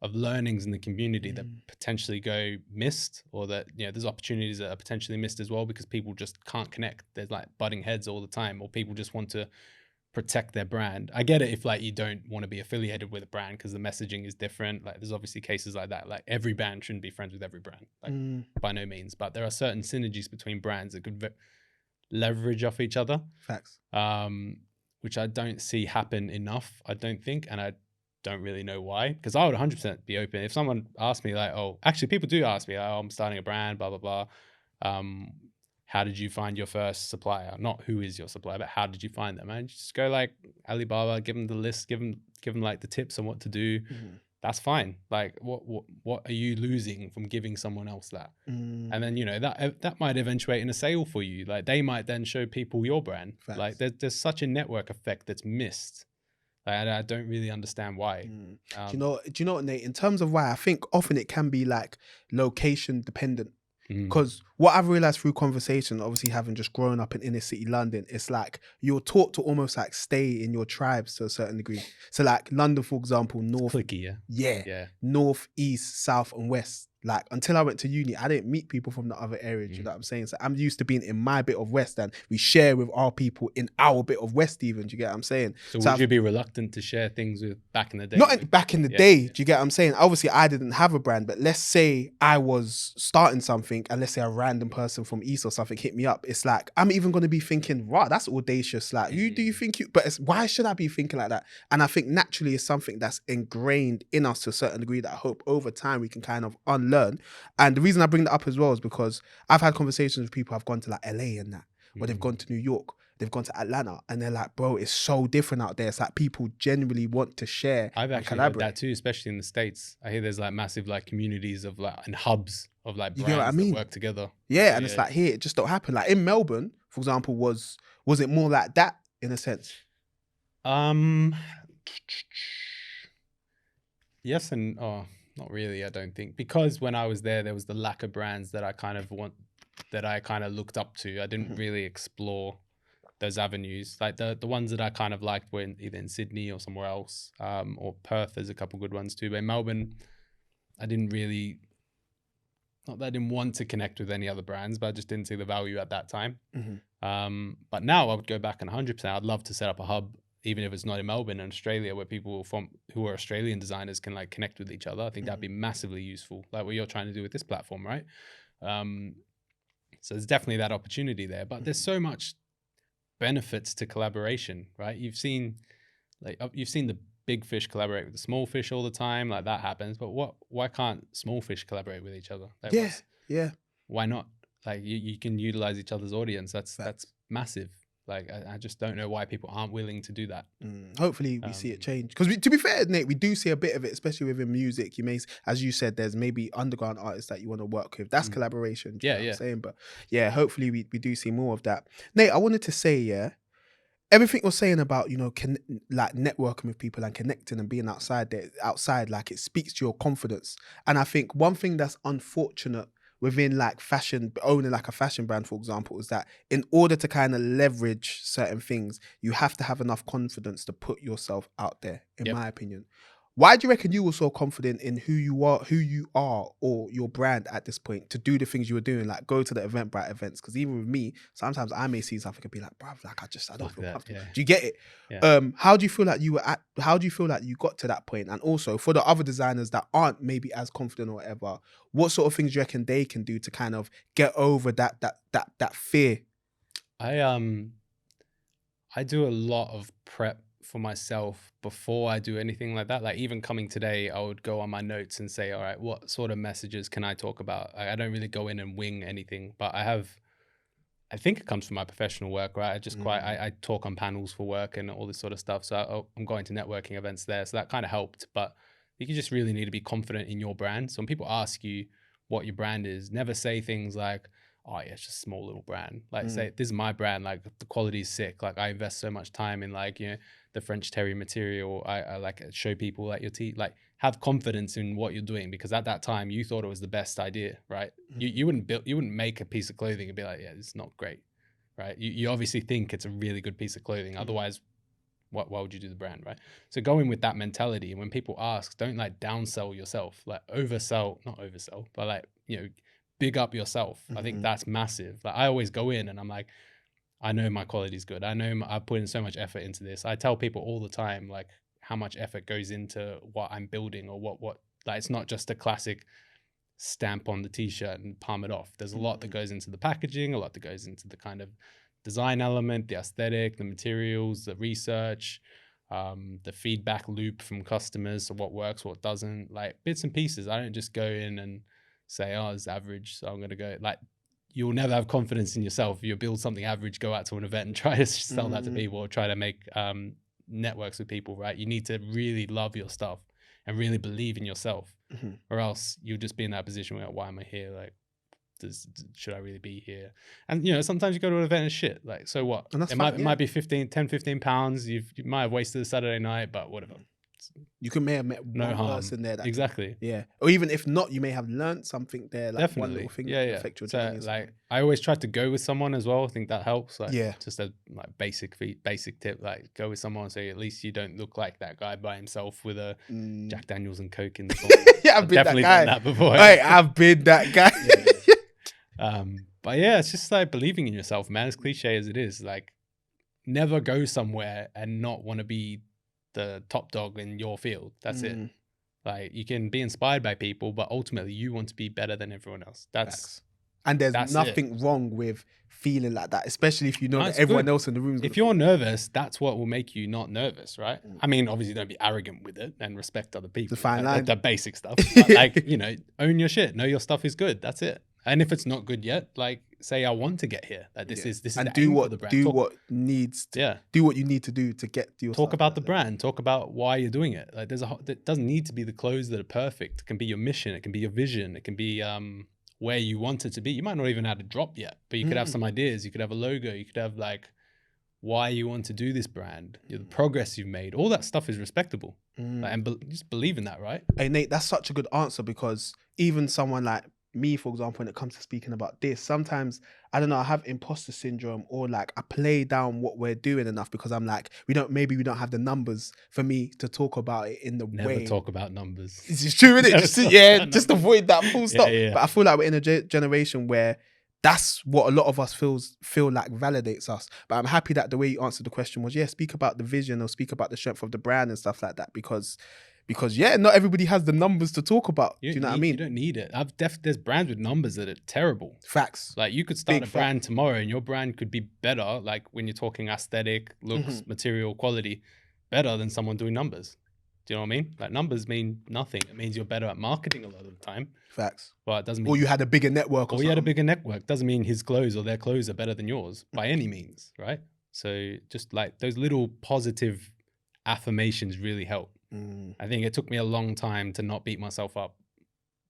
of learnings in the community that potentially go missed, or that there's opportunities that are potentially missed as well because people just can't connect. There's like butting heads all the time, or people just want to protect their brand. I get it if like you don't want to be affiliated with a brand because the messaging is different. Like there's obviously cases like that. Like every brand shouldn't be friends with every brand, like by no means. But there are certain synergies between brands that could leverage off each other. Facts. Which I don't see happen enough, I don't think, and I don't really know why, because I would 100% be open. If someone asked me like, oh, actually people do ask me, like, oh, I'm starting a brand, blah, blah, blah. How did you find your first supplier? Not who is your supplier, but how did you find them? And just go like Alibaba, give them the list, give them like the tips on what to do. That's fine. Like what are you losing from giving someone else that? And then that might eventuate in a sale for you. Like they might then show people your brand. Facts. Like there's such a network effect that's missed. Like, I don't really understand why. Do you know what, Nate? In terms of why, I think often it can be like location dependent. Because what I've realized through conversation, obviously having just grown up in inner city London, it's like you're taught to almost like stay in your tribes to a certain degree. So like London, for example, north, Clicky, yeah. yeah, north, east, south, and west. Like until I went to uni, I didn't meet people from the other areas. You know what I'm saying? So I'm used to being in my bit of west, and we share with our people in our bit of west. Even, do you get what I'm saying? So would you be reluctant to share things with back in the day? Not back in the day. Do you get what I'm saying? Obviously, I didn't have a brand, but let's say I was starting something, and let's say a random person from East or something hit me up. It's like I'm even going to be thinking, "Wow, that's audacious." Like, who do you think you? But why should I be thinking like that? And I think naturally it's something that's ingrained in us to a certain degree that I hope over time we can kind of unlearn. And the reason I bring that up as well is because I've had conversations with people who've gone to like LA and that, or they've gone to New York, they've gone to Atlanta, and they're like, bro, it's so different out there. It's like people genuinely want to share. I've actually heard that too, especially in the States. I hear there's like massive like communities of like and hubs of like brands that work together. Yeah, and it's like here, it just don't happen. Like in Melbourne, for example, was it more like that in a sense? Yes and not really, I don't think. Because when I was there was the lack of brands that I kind of looked up to. I didn't really explore those avenues. Like the ones that I kind of liked were either in Sydney or somewhere else, or Perth. There's a couple good ones too. But in Melbourne, I didn't really, not that I didn't want to connect with any other brands, but I just didn't see the value at that time. But now I would go back and 100%. I'd love to set up a hub, even if it's not in Melbourne, in Australia, where people who are Australian designers can like connect with each other. I think that'd be massively useful, like what you're trying to do with this platform, right? So there's definitely that opportunity there, but there's so much benefits to collaboration, right? You've seen the big fish collaborate with the small fish all the time, like that happens. But why can't small fish collaborate with each other? Like why not? Like you can utilize each other's audience. That's massive. Like I just don't know why people aren't willing to do that. Hopefully we see it change. Because to be fair, Nate, we do see a bit of it, especially within music. You may, as you said, there's maybe underground artists that you want to work with. That's collaboration. Do you know what I'm saying? But yeah, hopefully we do see more of that. Nate, I wanted to say, everything you're saying about, like networking with people and connecting and being outside, like it speaks to your confidence. And I think one thing that's unfortunate within like fashion, owning like a fashion brand, for example, is that in order to kind of leverage certain things, you have to have enough confidence to put yourself out there, in my opinion. Why do you reckon you were so confident in who you are, or your brand at this point to do the things you were doing, like go to the Eventbrite events? Because even with me, sometimes I may see something and be like, bruv, like I don't feel comfortable. Do you get it? Yeah. How do you feel like how do you feel like you got to that point? And also for the other designers that aren't maybe as confident or whatever, what sort of things do you reckon they can do to kind of get over that fear? I do a lot of prep for myself before I do anything like that. Like even coming today, I would go on my notes and say, all right, what sort of messages can I talk about? I don't really go in and wing anything, but I think it comes from my professional work, right? I talk on panels for work and all this sort of stuff. So I'm going to networking events there. So that kind of helped, but you just really need to be confident in your brand. So when people ask you what your brand is, never say things like, oh yeah, it's just a small little brand. Like say, this is my brand. Like the quality is sick. Like I invest so much time in like, the French terry material. I like show people like your teeth, like have confidence in what you're doing, because at that time you thought it was the best idea, right? You wouldn't make a piece of clothing and be like, yeah, this is not great, right? You obviously think it's a really good piece of clothing. Otherwise, why would you do the brand, right? So go in with that mentality. And when people ask, don't like downsell yourself, like not oversell, but like, big up yourself. I think that's massive. Like I always go in and I'm like, I know my quality is good. I know I put in so much effort into this. I tell people all the time, like how much effort goes into what I'm building, or what like it's not just a classic stamp on the t-shirt and palm it off. There's a lot that goes into the packaging, a lot that goes into the kind of design element, the aesthetic, the materials, the research, the feedback loop from customers. So what works, what doesn't, like bits and pieces. I don't just go in and say, oh, it's average, so I'm going to go. Like, you'll never have confidence in yourself. You build something average, go out to an event and try to sell that to people, or try to make networks with people, right? You need to really love your stuff and really believe in yourself, or else you'll just be in that position where, why am I here? Like, should I really be here? And sometimes you go to an event and shit, like, so what? It might be 15 pounds. You might have wasted a Saturday night, but whatever. You may have met no one harm. person there that Exactly. yeah, or even if not, you may have learned something there, like one Definitely. little thing Yeah, that yeah. affect your So journey. or like something. I always try to go with someone as well. I think that helps. Like Yeah. just a like basic tip, like go with someone so at least you don't look like that guy by himself with a Jack Daniels and Coke in the corner. Yeah, I've been definitely that guy. done that before. Hey, I've been that guy. But yeah, it's just like believing in yourself, man. As cliche as it is, like never go somewhere and not want to be the top dog in your field. That's it. Like you can be inspired by people, but ultimately you want to be better than everyone else. That's and there's that's nothing wrong with feeling like that, especially if you know No, that it's everyone good. else in the room is if you're nervous, that's what will make you not nervous, right? I mean, obviously don't be arrogant with it and respect other people. The fine line. The basic stuff. But like, you know, own your shit. Know your stuff is good. That's it. And if it's not good yet, like say I want to get here. Like this is and the do aim what for the brand. do what needs to, do what you need to do to get to your Talk stuff about like the that. brand. Talk about why you're doing it. Like it doesn't need to be the clothes that are perfect. It can be your mission. It can be your vision. It can be where you want it to be. You might not even have a drop yet, but you could have some ideas. You could have a logo. You could have like why you want to do this brand, the progress you've made. All that stuff is respectable. Like, and just believe in that, right? Hey Nate, that's such a good answer, because even someone like me, for example, when it comes to speaking about this, sometimes I don't know, I have imposter syndrome, or like I play down what we're doing enough because I'm like, maybe we don't have the numbers for me to talk about it in the way. Never talk about numbers. It's true, isn't it? Just avoid that full stop. Yeah. But I feel like we're in a generation where that's what a lot of us feel like validates us. But I'm happy that the way you answered the question was, speak about the vision or speak about the strength of the brand and stuff like that, because not everybody has the numbers to talk about. Do you know what I mean? You don't need it. There's brands with numbers that are terrible. Facts. Like you could start a brand tomorrow and your brand could be better, like when you're talking aesthetic, looks, material, quality, better than someone doing numbers. Do you know what I mean? Like numbers mean nothing. It means you're better at marketing a lot of the time. Facts. But it doesn't mean... Or you had a bigger network or you had a bigger network. Doesn't mean his clothes or their clothes are better than yours by any means, right? So just like those little positive affirmations really help. I think it took me a long time to not beat myself up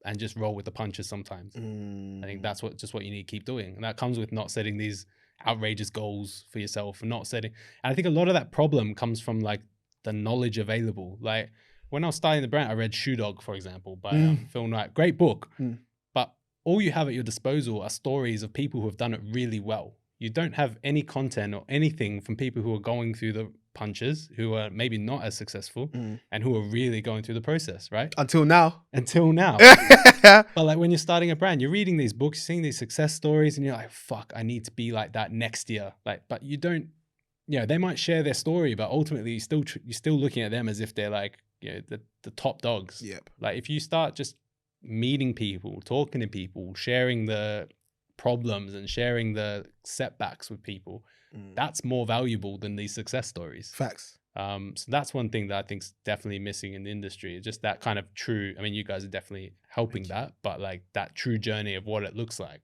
and just roll with the punches sometimes. I think that's what you need to keep doing. And that comes with not setting these outrageous goals for yourself and not setting. And I think a lot of that problem comes from like the knowledge available. Like when I was starting the brand, I read Shoe Dog, for example, by Phil Knight. Great book. But all you have at your disposal are stories of people who have done it really well. You don't have any content or anything from people who are going through the punches, who are maybe not as successful and who are really going through the process, right? Until now. But like when you're starting a brand, you're reading these books, seeing these success stories, and you're like, fuck, I need to be like that next year. Like, but you don't, they might share their story, but ultimately you're still looking at them as if they're like, the top dogs. Yep. Like if you start just meeting people, talking to people, sharing the problems and sharing the setbacks with people, that's more valuable than these success stories. Facts. So that's one thing that I think's definitely missing in the industry. Just that kind of true, I mean, you guys are definitely helping that, but like that true journey of what it looks like.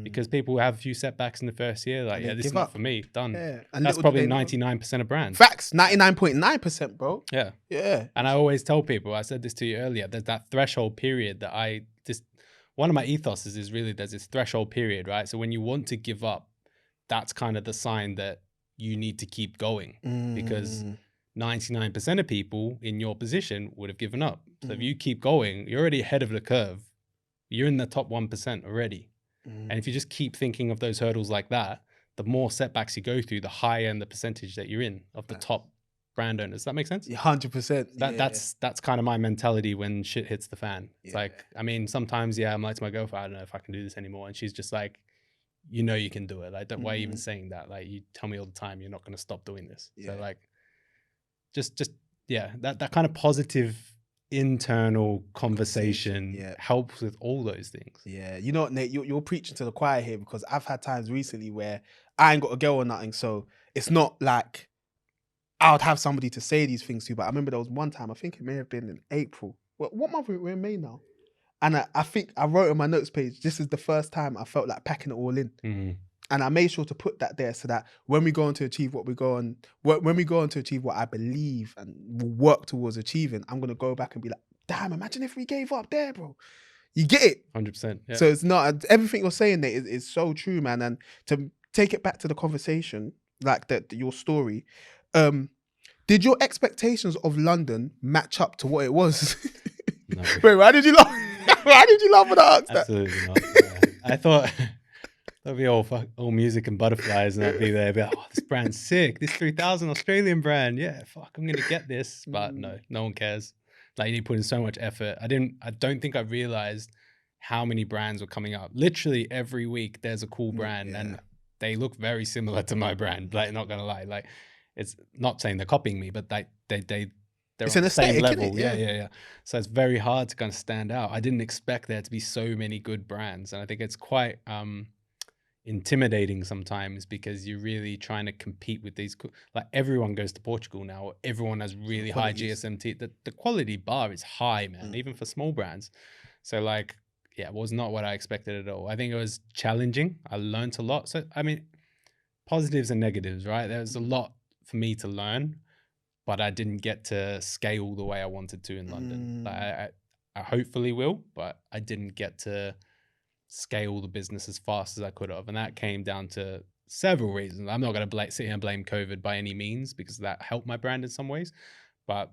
Because people have a few setbacks in the first year, like, this is not for me, done. Yeah. And that's probably 99% of brands. Facts, 99.9%, bro. Yeah. Yeah. And I always tell people, I said this to you earlier, there's that threshold period that one of my ethoses is really there's this threshold period, right? So when you want to give up, that's kind of the sign that you need to keep going, because 99% of people in your position would have given up. So if you keep going, you're already ahead of the curve. You're in the top 1% already. And if you just keep thinking of those hurdles like that, the more setbacks you go through, the higher the percentage that you're in of the top brand owners. Does that make sense? 100%. That's kind of my mentality when shit hits the fan. It's like, I mean, sometimes, I'm like to my girlfriend, I don't know if I can do this anymore. And she's just like, you can do it. Like, why are you even saying that? Like, you tell me all the time, you're not going to stop doing this. So like, just that kind of positive internal conversation helps with all those things. Yeah, you know what, Nate, you're preaching to the choir here, because I've had times recently where I ain't got a girl or nothing, so it's not like I would have somebody to say these things to. But I remember there was one time, I think it may have been in April. What month we're in? May now? And I think I wrote on my notes page, this is the first time I felt like packing it all in. And I made sure to put that there so that when we go on to achieve what to achieve what I believe and work towards achieving, I'm going to go back and be like, damn, imagine if we gave up there, bro. You get it? 100%. Yeah. So it's not, everything you're saying there is so true, man. And to take it back to the conversation, like your story, Did your expectations of London match up to what it was? No, Wait, why did you laugh? Why did you laugh when I asked that? absolutely not. Yeah. I thought that'd be all music and butterflies, and I'd be there, be like, oh, this brand's sick. This 3000 Australian brand, yeah, fuck, I'm gonna get this. But no one cares. Like, you put in so much effort. I don't think I realized how many brands were coming up. Literally every week, there's a cool brand, and they look very similar to my brand. Like, not gonna lie, like, it's not saying they're copying me, but they're It's on an the same aesthetic, level. innit? Yeah. Yeah. So it's very hard to kind of stand out. I didn't expect there to be so many good brands, and I think it's quite intimidating sometimes because you're really trying to compete with these. Like, everyone goes to Portugal now. Everyone has really high GSMT. The quality bar is high, man, even for small brands. So, like, yeah, it was not what I expected at all. I think it was challenging. I learned a lot. So, I mean, positives and negatives, right? There's a lot for me to learn, but I didn't get to scale the way I wanted to in London. Like, I hopefully will, but I didn't get to scale the business as fast as I could have. And that came down to several reasons. I'm not going to sit here and blame COVID by any means, because that helped my brand in some ways. But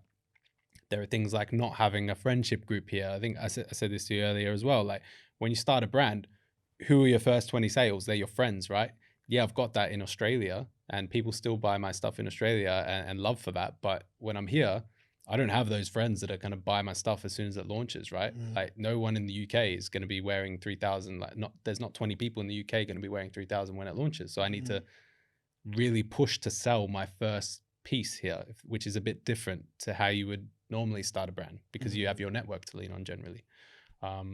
there are things like not having a friendship group here. I think I said this to you earlier as well. Like, when you start a brand, who are your first 20 sales? They're your friends, right? Yeah, I've got that in Australia, and people still buy my stuff in Australia and love for that. But when I'm here, I don't have those friends that are going to buy my stuff as soon as it launches, right? Like, no one in the UK is going to be wearing 3000. Like, there's not 20 people in the UK going to be wearing 3000 when it launches. So I need to really push to sell my first piece here, which is a bit different to how you would normally start a brand, because you have your network to lean on generally.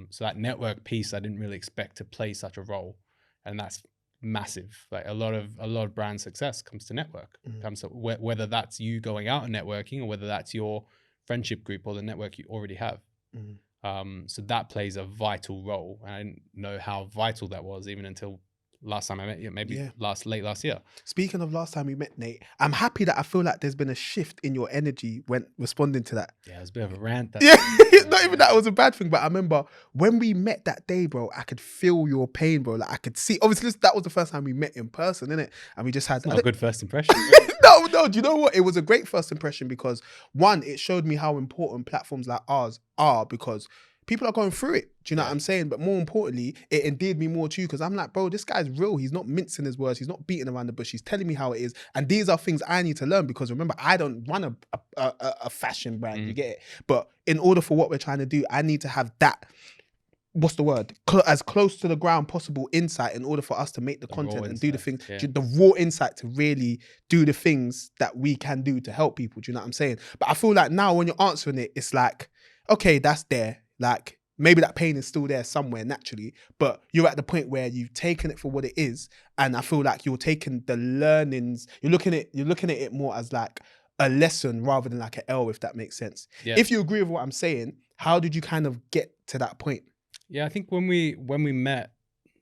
So that network piece, I didn't really expect to play such a role, and that's massive. Like, a lot of brand success comes to network. Comes to whether that's you going out and networking, or whether that's your friendship group or the network you already have. So that plays a vital role, and I didn't know how vital that was even until last time I met you, maybe late last year. Speaking of last time we met, Nate, I'm happy that I feel like there's been a shift in your energy when responding to that. Yeah, it was a bit of a rant. Not even that it was a bad thing, but I remember when we met that day, bro, I could feel your pain, bro. Like, I could see, obviously that was the first time we met in person, innit? And we just had... Not a good first impression. No, do you know what? It was a great first impression because, one, it showed me how important platforms like ours are, because people are going through it. Do you know what I'm saying? But more importantly, it endeared me more to you, because I'm like, bro, this guy's real. He's not mincing his words. He's not beating around the bush. He's telling me how it is. And these are things I need to learn, because remember, I don't run a fashion brand. You get it? But in order for what we're trying to do, I need to have that, what's the word? As close to the ground possible insight in order for us to make the content and do the things, the raw insight to really do the things that we can do to help people. Do you know what I'm saying? But I feel like now when you're answering it, it's like, okay, that's there. Like, maybe that pain is still there somewhere naturally, but you're at the point where you've taken it for what it is. And I feel like you're taking the learnings, you're looking at it more as like a lesson rather than like an L, if that makes sense. If you agree with what I'm saying, how did you kind of get to that point? Yeah, I think when we met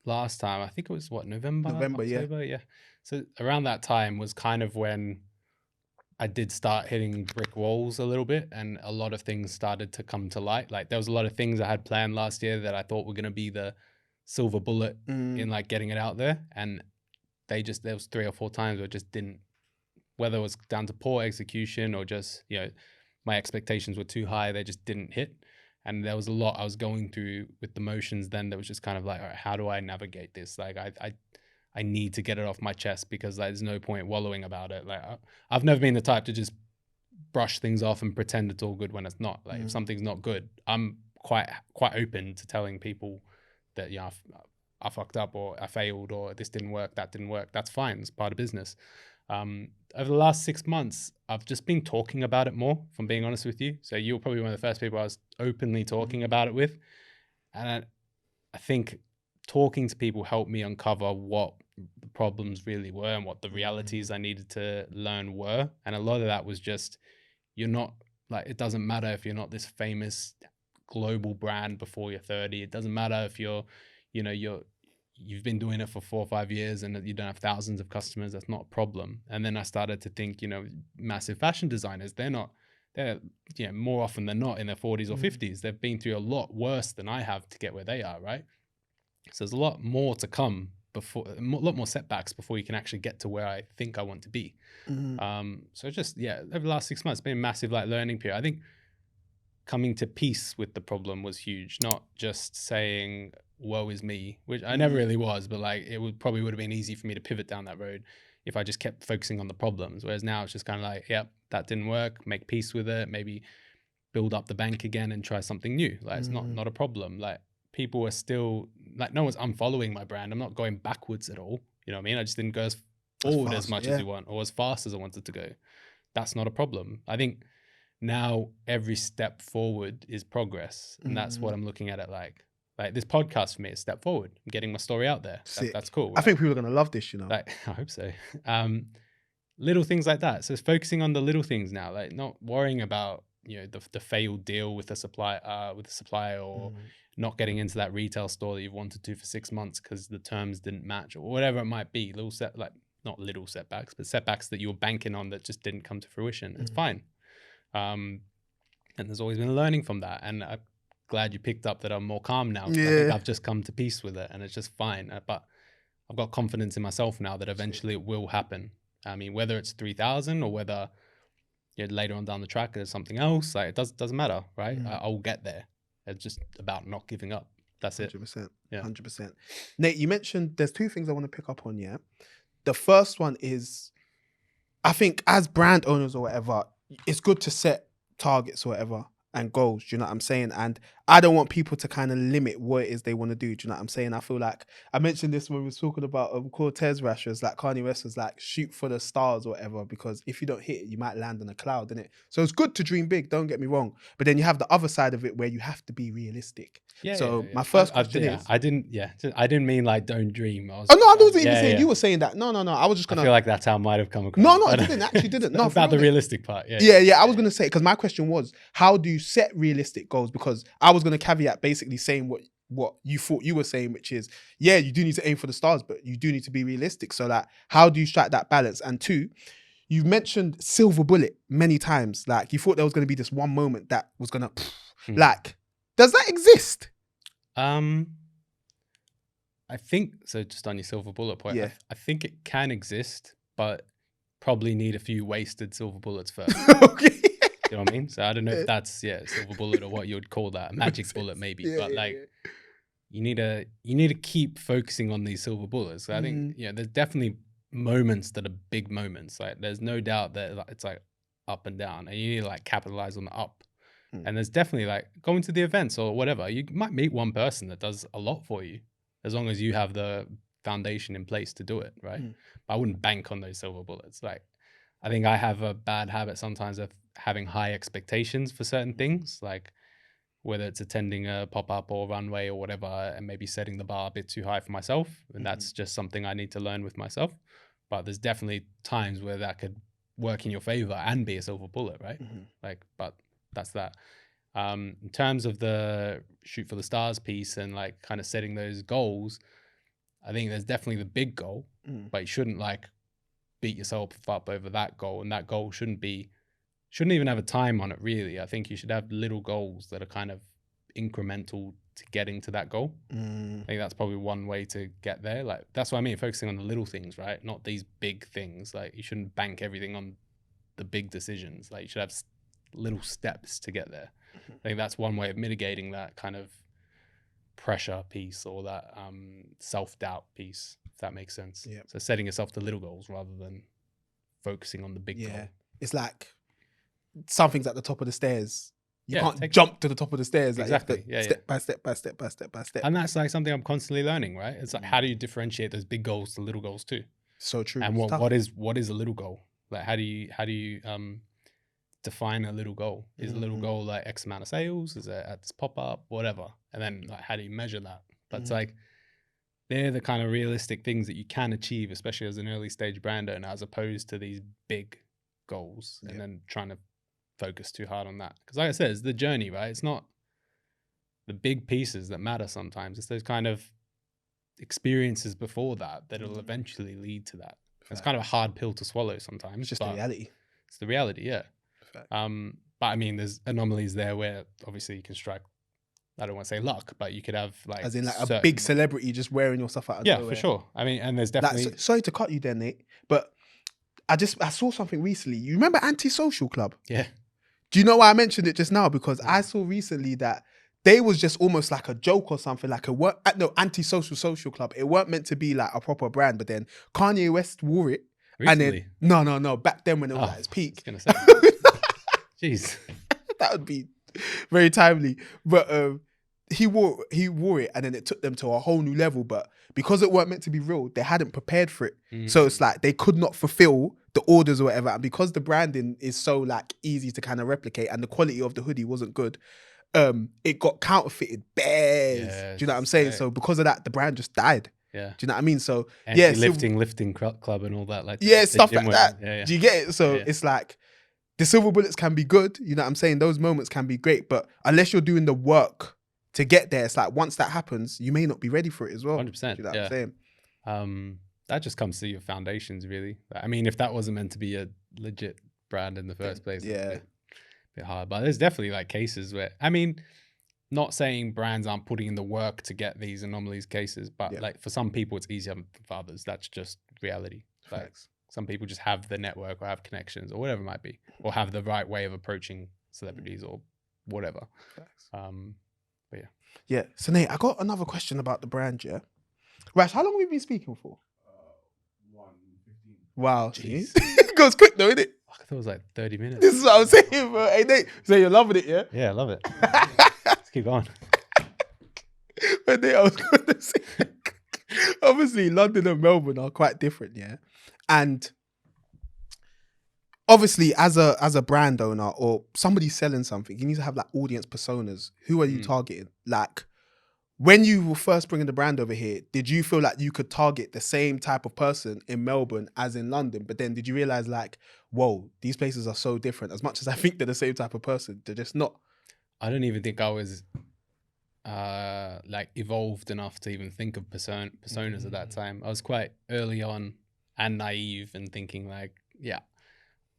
last time, I think it was November, October, yeah. So around that time was kind of when I did start hitting brick walls a little bit, and a lot of things started to come to light. Like, there was a lot of things I had planned last year that I thought were going to be the silver bullet in like getting it out there. And there was 3 or 4 times where it just didn't, whether it was down to poor execution or just, my expectations were too high, they just didn't hit. And there was a lot I was going through with the motions then that was just kind of like, all right, how do I navigate this? Like, I need to get it off my chest, because there's no point wallowing about it. Like, I've never been the type to just brush things off and pretend it's all good when it's not. Like, if something's not good, I'm quite open to telling people that, I fucked up, or I failed, or this didn't work, that didn't work. That's fine. It's part of business. Over the last 6 months, I've just been talking about it more, if I'm being honest with you. So you're probably one of the first people I was openly talking about it with. And I think talking to people helped me uncover what the problems really were and what the realities I needed to learn were. And a lot of that was just, you're not, like, it doesn't matter if you're not this famous global brand before you're 30. It doesn't matter if you've been doing it for 4 or 5 years and you don't have thousands of customers. That's not a problem. And then I started to think, massive fashion designers, they're more often than not in their 40s or 50s. They've been through a lot worse than I have to get where they are, right? So there's a lot more to come lot more setbacks before you can actually get to where I think I want to be. So just, over the last 6 months, it's been a massive like learning period. I think coming to peace with the problem was huge, not just saying, woe is me, which I never really was, but like it would have been easy for me to pivot down that road if I just kept focusing on the problems. Whereas now it's just kind of like, yep, that didn't work, make peace with it, maybe build up the bank again and try something new. Like it's not a problem. Like people are still like, no one's unfollowing my brand. I'm not going backwards at all. You know what I mean? I just didn't go as forward as much as you want or as fast as I wanted to go. That's not a problem. I think now every step forward is progress. And that's what I'm looking at it like this podcast for me is a step forward. I'm getting my story out there. That's cool. I think people are going to love this, you know. Like, I hope so. Little things like that. So it's focusing on the little things now, like not worrying about, you know, the failed deal with the supplier or not getting into that retail store that you've wanted to for 6 months because the terms didn't match or whatever it might be. Not little setbacks, but setbacks that you were banking on that just didn't come to fruition. It's fine. And there's always been learning from that. And I'm glad you picked up that I'm more calm now. I think I've just come to peace with it and it's just fine. But I've got confidence in myself now that eventually it will happen. I mean, whether it's 3,000 or whether later on down the track there's something else, like it doesn't matter, right? I'll get there. It's just about not giving up. That's 100%, it. Yeah, 100%. Nate, you mentioned there's two things I want to pick up on. Yeah, the first one is, I think as brand owners or whatever, it's good to set targets or whatever and goals. Do you know what I'm saying? And I don't want people to kind of limit what it is they want to do. Do you know what I'm saying? I feel like I mentioned this when we were talking about Cortez Rashers, like Kanye West was like, shoot for the stars or whatever, because if you don't hit it, you might land on a cloud, innit? So it's good to dream big, don't get me wrong. But then you have the other side of it where you have to be realistic. My first question is... I didn't mean like don't dream. I wasn't even saying you were saying that. No. I was just going to... I feel like that's how I might have come across. No, I didn't. No, about the realistic part. Yeah. I was going to say, because my question was, how do you set realistic goals? Because I was going to caveat basically saying what you thought you were saying, which is, yeah, you do need to aim for the stars, but you do need to be realistic. So like, how do you strike that balance? And two, you've mentioned silver bullet many times. Like you thought there was going to be this one moment that was going to, like, does that exist? I think, so just on your silver bullet point, I think it can exist, but probably need a few wasted silver bullets first. Okay. You know what I mean? So I don't know if that's silver bullet or what you would call that, magic bullet maybe. You need to keep focusing on these silver bullets. So I think there's definitely moments that are big moments. Like there's no doubt that it's like up and down, and you need to like capitalize on the up. And there's definitely like going to the events or whatever. You might meet one person that does a lot for you, as long as you have the foundation in place to do it, right? But I wouldn't bank on those silver bullets. Like I think I have a bad habit sometimes of having high expectations for certain things, like whether it's attending a pop-up or runway or whatever, and maybe setting the bar a bit too high for myself. And that's just something I need to learn with myself. But there's definitely times where that could work in your favor and be a silver bullet, right? But that's that. In terms of the shoot for the stars piece and like kind of setting those goals, I think there's definitely the big goal, but you shouldn't like beat yourself up over that goal. And that goal shouldn't even have a time on it, really. I think you should have little goals that are kind of incremental to getting to that goal. I think that's probably one way to get there. Like that's what I mean, focusing on the little things, right? Not these big things. Like you shouldn't bank everything on the big decisions. Like you should have little steps to get there. I think that's one way of mitigating that kind of pressure piece or that self-doubt piece, if that makes sense. So setting yourself to little goals rather than focusing on the big goal. It's like something's at the top of the stairs. You can't jump to the top of the stairs. Exactly. Like step by step by step by step by step. And that's like something I'm constantly learning, right? It's like, how do you differentiate those big goals to little goals too? So true. And what is a little goal? Like, how do you define a little goal? Is a little goal like X amount of sales? Is it at this pop-up? Whatever. And then like, how do you measure that? But it's like, they're the kind of realistic things that you can achieve, especially as an early stage brand owner, as opposed to these big goals and then trying to focus too hard on that. Because like I said, it's the journey, right? It's not the big pieces that matter sometimes. It's those kind of experiences before that will eventually lead to that. It's kind of a hard pill to swallow sometimes. It's just the reality. It's the reality, yeah. But I mean, there's anomalies there where obviously you can strike I don't want to say luck, but you could have like As in like a certain- big celebrity just wearing your stuff out of Yeah, nowhere. for sure. I mean, and there's Like, definitely sorry to cut you there, Nate, but I saw something recently. You remember Anti-Social Club? yeah. Do you know why I mentioned it just now? Because I saw recently that they was just almost like a joke or something, like Anti-Social Social Club. It weren't meant to be like a proper brand, but then Kanye West wore it. Recently? And then no, back then when it was at its I peak. was gonna say, jeez. That would be very timely. But he wore it, and then it took them to a whole new level. But because it weren't meant to be real, they hadn't prepared for it. So it's like they could not fulfill the orders or whatever. And because the branding is so like easy to kind of replicate, and the quality of the hoodie wasn't good, it got counterfeited bears. Yeah, Do you know what I'm saying? right. So because of that, the brand just died. Yeah. Do you know what I mean? So Lifting club and all that, like the stuff gym like wear. that. Yeah, yeah. Do you get it? So Yeah. it's like the silver bullets can be good. You know what I'm saying? Those moments can be great, but unless you're doing the work to get there, it's like once that happens, you may not be ready for it as well. 100%. Do you know what I'm saying? That just comes to your foundations, really. I mean, if that wasn't meant to be a legit brand in the first place, it's Yeah. a bit hard. But there's definitely like cases where, I mean, not saying brands aren't putting in the work to get these anomalies cases, but Yeah. like for some people it's easier than for others. That's just reality. Like Facts. some people just have the network or have connections or whatever it might be, or have the right way of approaching celebrities or whatever. Facts. But yeah. Yeah. So Nate, I got another question about the brand, yeah? Rash, how long have we been speaking for? 1:15. Wow. Jeez. It goes quick though, innit? I thought it was like 30 minutes. This is what I'm saying, bro. Hey Nate, so you're loving it, yeah? Yeah, I love it. Let's keep going. But Nate, I was going to say, obviously London and Melbourne are quite different, yeah? And obviously as a brand owner or somebody selling something, you need to have like audience personas. Who are you targeting? Like when you were first bringing the brand over here, did you feel like you could target the same type of person in Melbourne as in London? But then did you realize like, whoa, these places are so different? As much as I think they're the same type of person, they're just not. I don't even think I was like evolved enough to even think of personas at that time. I was quite early on and naive and thinking like, yeah,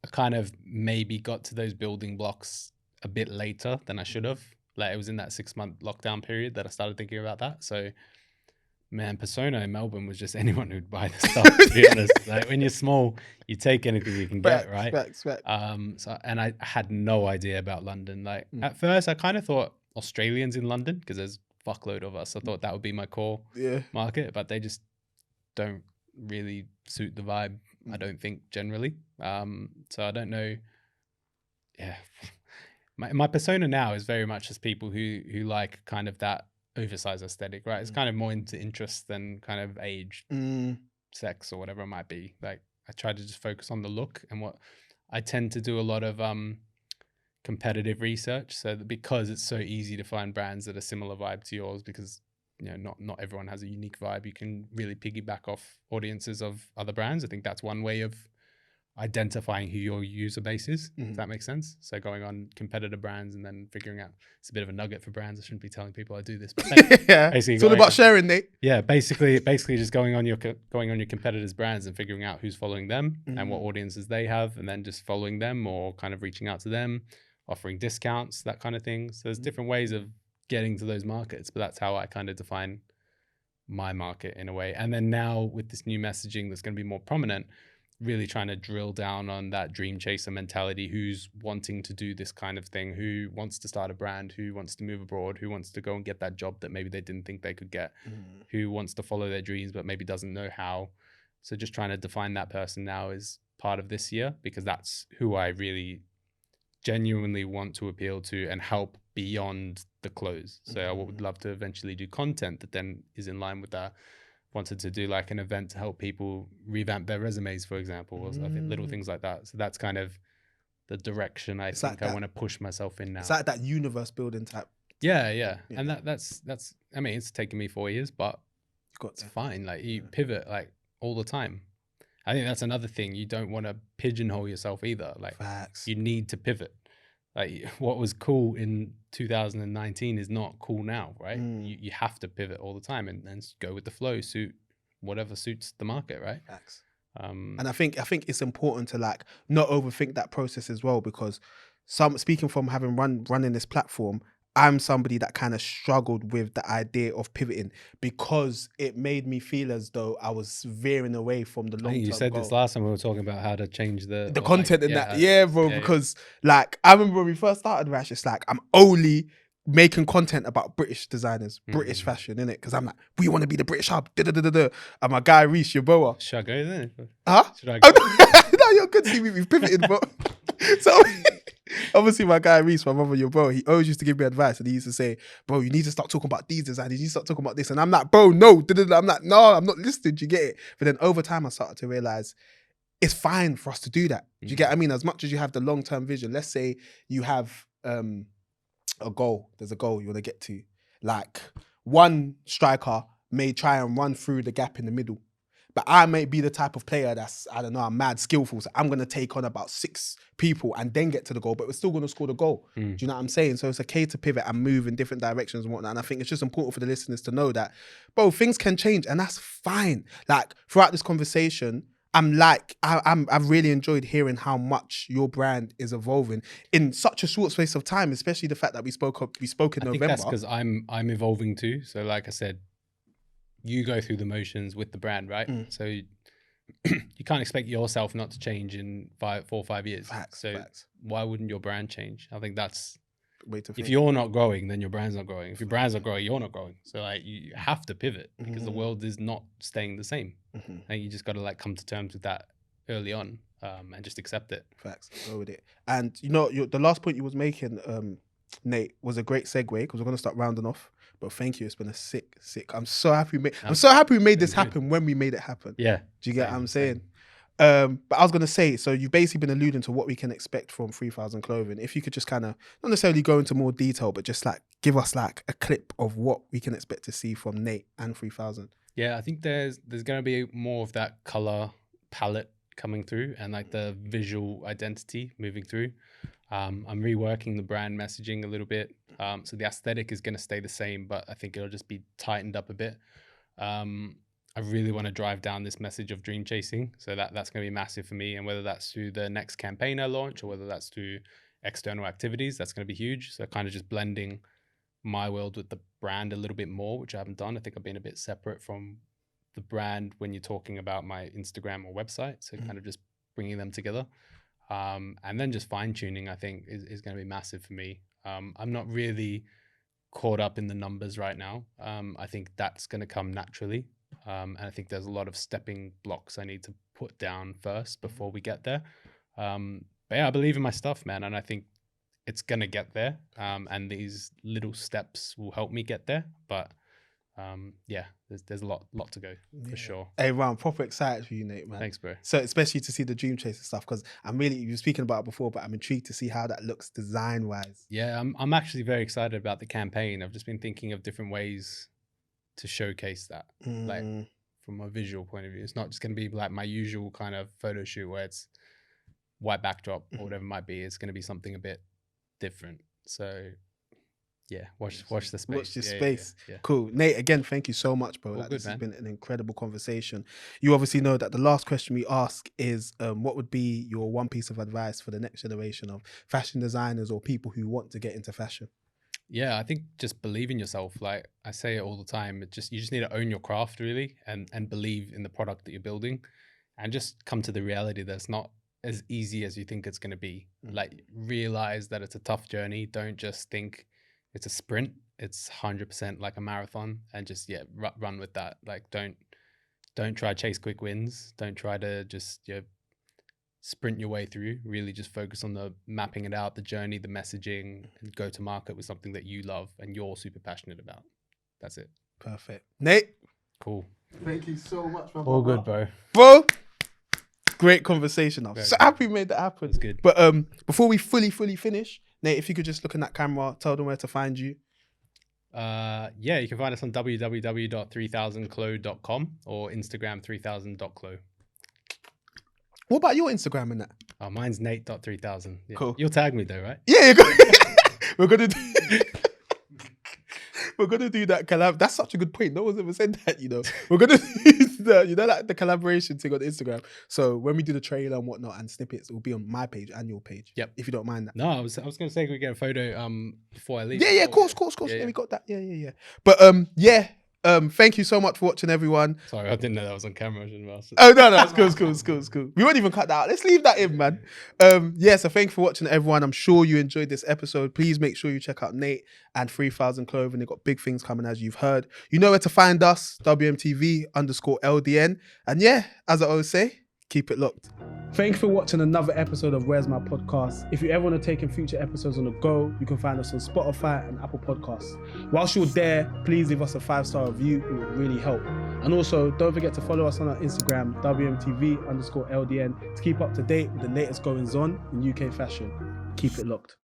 I kind of maybe got to those building blocks a bit later than I should have. Like it was in that 6-month lockdown period that I started thinking about that. So man, persona in Melbourne was just anyone who'd buy the stuff, to be honest. Like when you're small, you take anything you can get, right? Facts. And I had no idea about London. Like at first I kind of thought Australians in London, because there's a fuckload of us. I thought that would be my core market, but they just don't really suit the vibe, I don't think, generally. So I don't know. Yeah. My persona now is very much as people who like kind of that oversized aesthetic, right? It's kind of more into interest than kind of age, sex, or whatever it might be. Like I try to just focus on the look, and what I tend to do a lot of competitive research. So that because it's so easy to find brands that are similar vibe to yours, because you know not everyone has a unique vibe, you can really piggyback off audiences of other brands. I think that's one way of identifying who your user base is, if that makes sense. So going on competitor brands and then figuring out, it's a bit of a nugget for brands. I shouldn't be telling people I do this, but Yeah, it's all about sharing, Nate. Yeah, basically just going on your competitors' brands and figuring out who's following them and what audiences they have, and then just following them or kind of reaching out to them, offering discounts, that kind of thing. So there's different ways of getting to those markets, but that's how I kind of define my market in a way. And then now with this new messaging that's going to be more prominent, really trying to drill down on that dream chaser mentality, who's wanting to do this kind of thing, who wants to start a brand, who wants to move abroad, who wants to go and get that job that maybe they didn't think they could get, who wants to follow their dreams but maybe doesn't know how. So just trying to define that person now is part of this year, because that's who I really genuinely want to appeal to and help beyond the clothes. So I would love to eventually do content that then is in line with that. Wanted to do like an event to help people revamp their resumes, for example, or I think little things like that. So that's kind of the direction I think I want to push myself in now. It's like that universe building type. Yeah. And that's I mean, it's taken me 4 years, but it's fine. Like you pivot like all the time. I think that's another thing. You don't want to pigeonhole yourself either. Like Facts. you need to pivot. Like what was cool in 2019 is not cool now, right? You have to pivot all the time and go with the flow, suit whatever suits the market, right? Facts. And I think it's important to like not overthink that process as well, because speaking from having running this platform, I'm somebody that kind of struggled with the idea of pivoting because it made me feel as though I was veering away from the I long think you term said goal. this last time we were talking about how to change the The or, like, content in that, how- yeah, bro. yeah. Because like I remember when we first started, Rash, it's like I'm only making content about British designers, British fashion, innit? Because I'm like, we want to be the British hub. Da, da, da, da, da. And my guy Reese, your boa. Should I go then? Huh? Should I go? Oh, no, you're good. See, we've pivoted, bro. So obviously, my guy Reese, my brother, your bro, he always used to give me advice, and he used to say, "Bro, you need to start talking about these designers. You need to start talking about this." And I'm like, "Bro, no." I'm like, "No, I'm not listening." Do you get it? But then over time, I started to realize it's fine for us to do that. Do you get what I mean? As much as you have the long term vision, let's say you have a goal. There's a goal you want to get to. Like one striker may try and run through the gap in the middle. But I may be the type of player that's, I don't know, I'm mad skillful. So I'm going to take on about 6 people and then get to the goal, but we're still going to score the goal. Do you know what I'm saying? So it's okay to pivot and move in different directions and whatnot. And I think it's just important for the listeners to know that, bro, things can change and that's fine. Like throughout this conversation, I've really enjoyed hearing how much your brand is evolving in such a short space of time, especially the fact that we spoke in I November. think that's because I'm evolving too. So like I said, you go through the motions with the brand, right? So you can't expect yourself not to change in 4 or 5 years. Facts. Why wouldn't your brand change? I think that's Way to if think. you're not growing, then your brand's not growing. If your brand's not growing, you're not growing. So like you have to pivot because the world is not staying the same. And you just got to like come to terms with that early on and just accept it. Facts. Go with it. And you know, the last point you was making, Nate, was a great segue because we're gonna start rounding off. But thank you. It's been a sick. I'm so happy. I'm so happy we made this happen when we made it happen. Yeah. Do you get what I'm saying? But I was gonna say, so you've basically been alluding to what we can expect from 3000 Clothing. If you could just kind of not necessarily go into more detail, but just like give us like a clip of what we can expect to see from Nate and 3000. Yeah, I think there's gonna be more of that color palette coming through and like the visual identity moving through. I'm reworking the brand messaging a little bit. So the aesthetic is going to stay the same, but I think it'll just be tightened up a bit. I really want to drive down this message of dream chasing. So that's going to be massive for me. And whether that's through the next campaign I launch or whether that's through external activities, that's going to be huge. So kind of just blending my world with the brand a little bit more, which I haven't done. I think I've been a bit separate from the brand when you're talking about my Instagram or website. So kind of just bringing them together. And then just fine tuning, I think, is going to be massive for me. I'm not really caught up in the numbers right now. I think that's going to come naturally. And I think there's a lot of stepping blocks I need to put down first before we get there. But yeah, I believe in my stuff, man. And I think it's going to get there. And these little steps will help me get there. But yeah, there's a lot to go for sure. Hey, Ron, proper excited for you, Nate, man. Thanks, bro. So especially to see the dream chaser stuff, because you were speaking about it before, but I'm intrigued to see how that looks design wise. Yeah, I'm actually very excited about the campaign. I've just been thinking of different ways to showcase that, like from a visual point of view. It's not just going to be like my usual kind of photo shoot where it's white backdrop or whatever it might be. It's going to be something a bit different. So yeah, watch the space. Watch this space. Yeah. Cool. Nate, again, thank you so much, bro. This has been an incredible conversation. You obviously know that the last question we ask is what would be your one piece of advice for the next generation of fashion designers or people who want to get into fashion? Yeah, I think just believe in yourself. Like I say it all the time. You just need to own your craft really and believe in the product that you're building and just come to the reality that it's not as easy as you think it's going to be. Like realize that it's a tough journey. Don't just think it's a sprint. It's 100% like a marathon and just, run with that. Like don't try to chase quick wins. Don't try to just, sprint your way through. Really just focus on the mapping it out, the journey, the messaging, and go to market with something that you love and you're super passionate about. That's it. Perfect. Nate. Cool. Thank you so much, my All good, bro. Bro, great conversation. I'm so happy we made that happen. It's good. But before we fully finish, Nate, if you could just look in that camera, tell them where to find you. Yeah, you can find us on www.3000clo.com or Instagram 3000.clo. What about your Instagram and that? Oh, mine's Nate.3000. Yeah. Cool. You'll tag me though, right? Yeah, we're gonna do. We're gonna do that collab. That's such a good point. No one's ever said that, you know. We're gonna use like the collaboration thing on Instagram. So when we do the trailer and whatnot and snippets, it will be on my page and your page. Yep. If you don't mind that. No, I was gonna say, can we get a photo before I leave? Yeah, of course. Yeah, Yeah, we got that. Yeah. But thank you so much for watching, everyone. Sorry, I didn't know that was on camera. I shouldn't have asked it. Oh no, it's cool. We won't even cut that out. Let's leave that in, man. So thank you for watching, everyone. I'm sure you enjoyed this episode. Please make sure you check out Nate and 3000 Clothing. They've got big things coming, as you've heard. You know where to find us, WMTV_LDN. And yeah, as I always say, keep it locked. Thank you for watching another episode of Where's My Podcast. If you ever want to take in future episodes on the go, you can find us on Spotify and Apple Podcasts. Whilst you're there, please leave us a 5-star review. It would really help. And also, don't forget to follow us on our Instagram, WMTV_LDN, to keep up to date with the latest goings on in UK fashion. Keep it locked.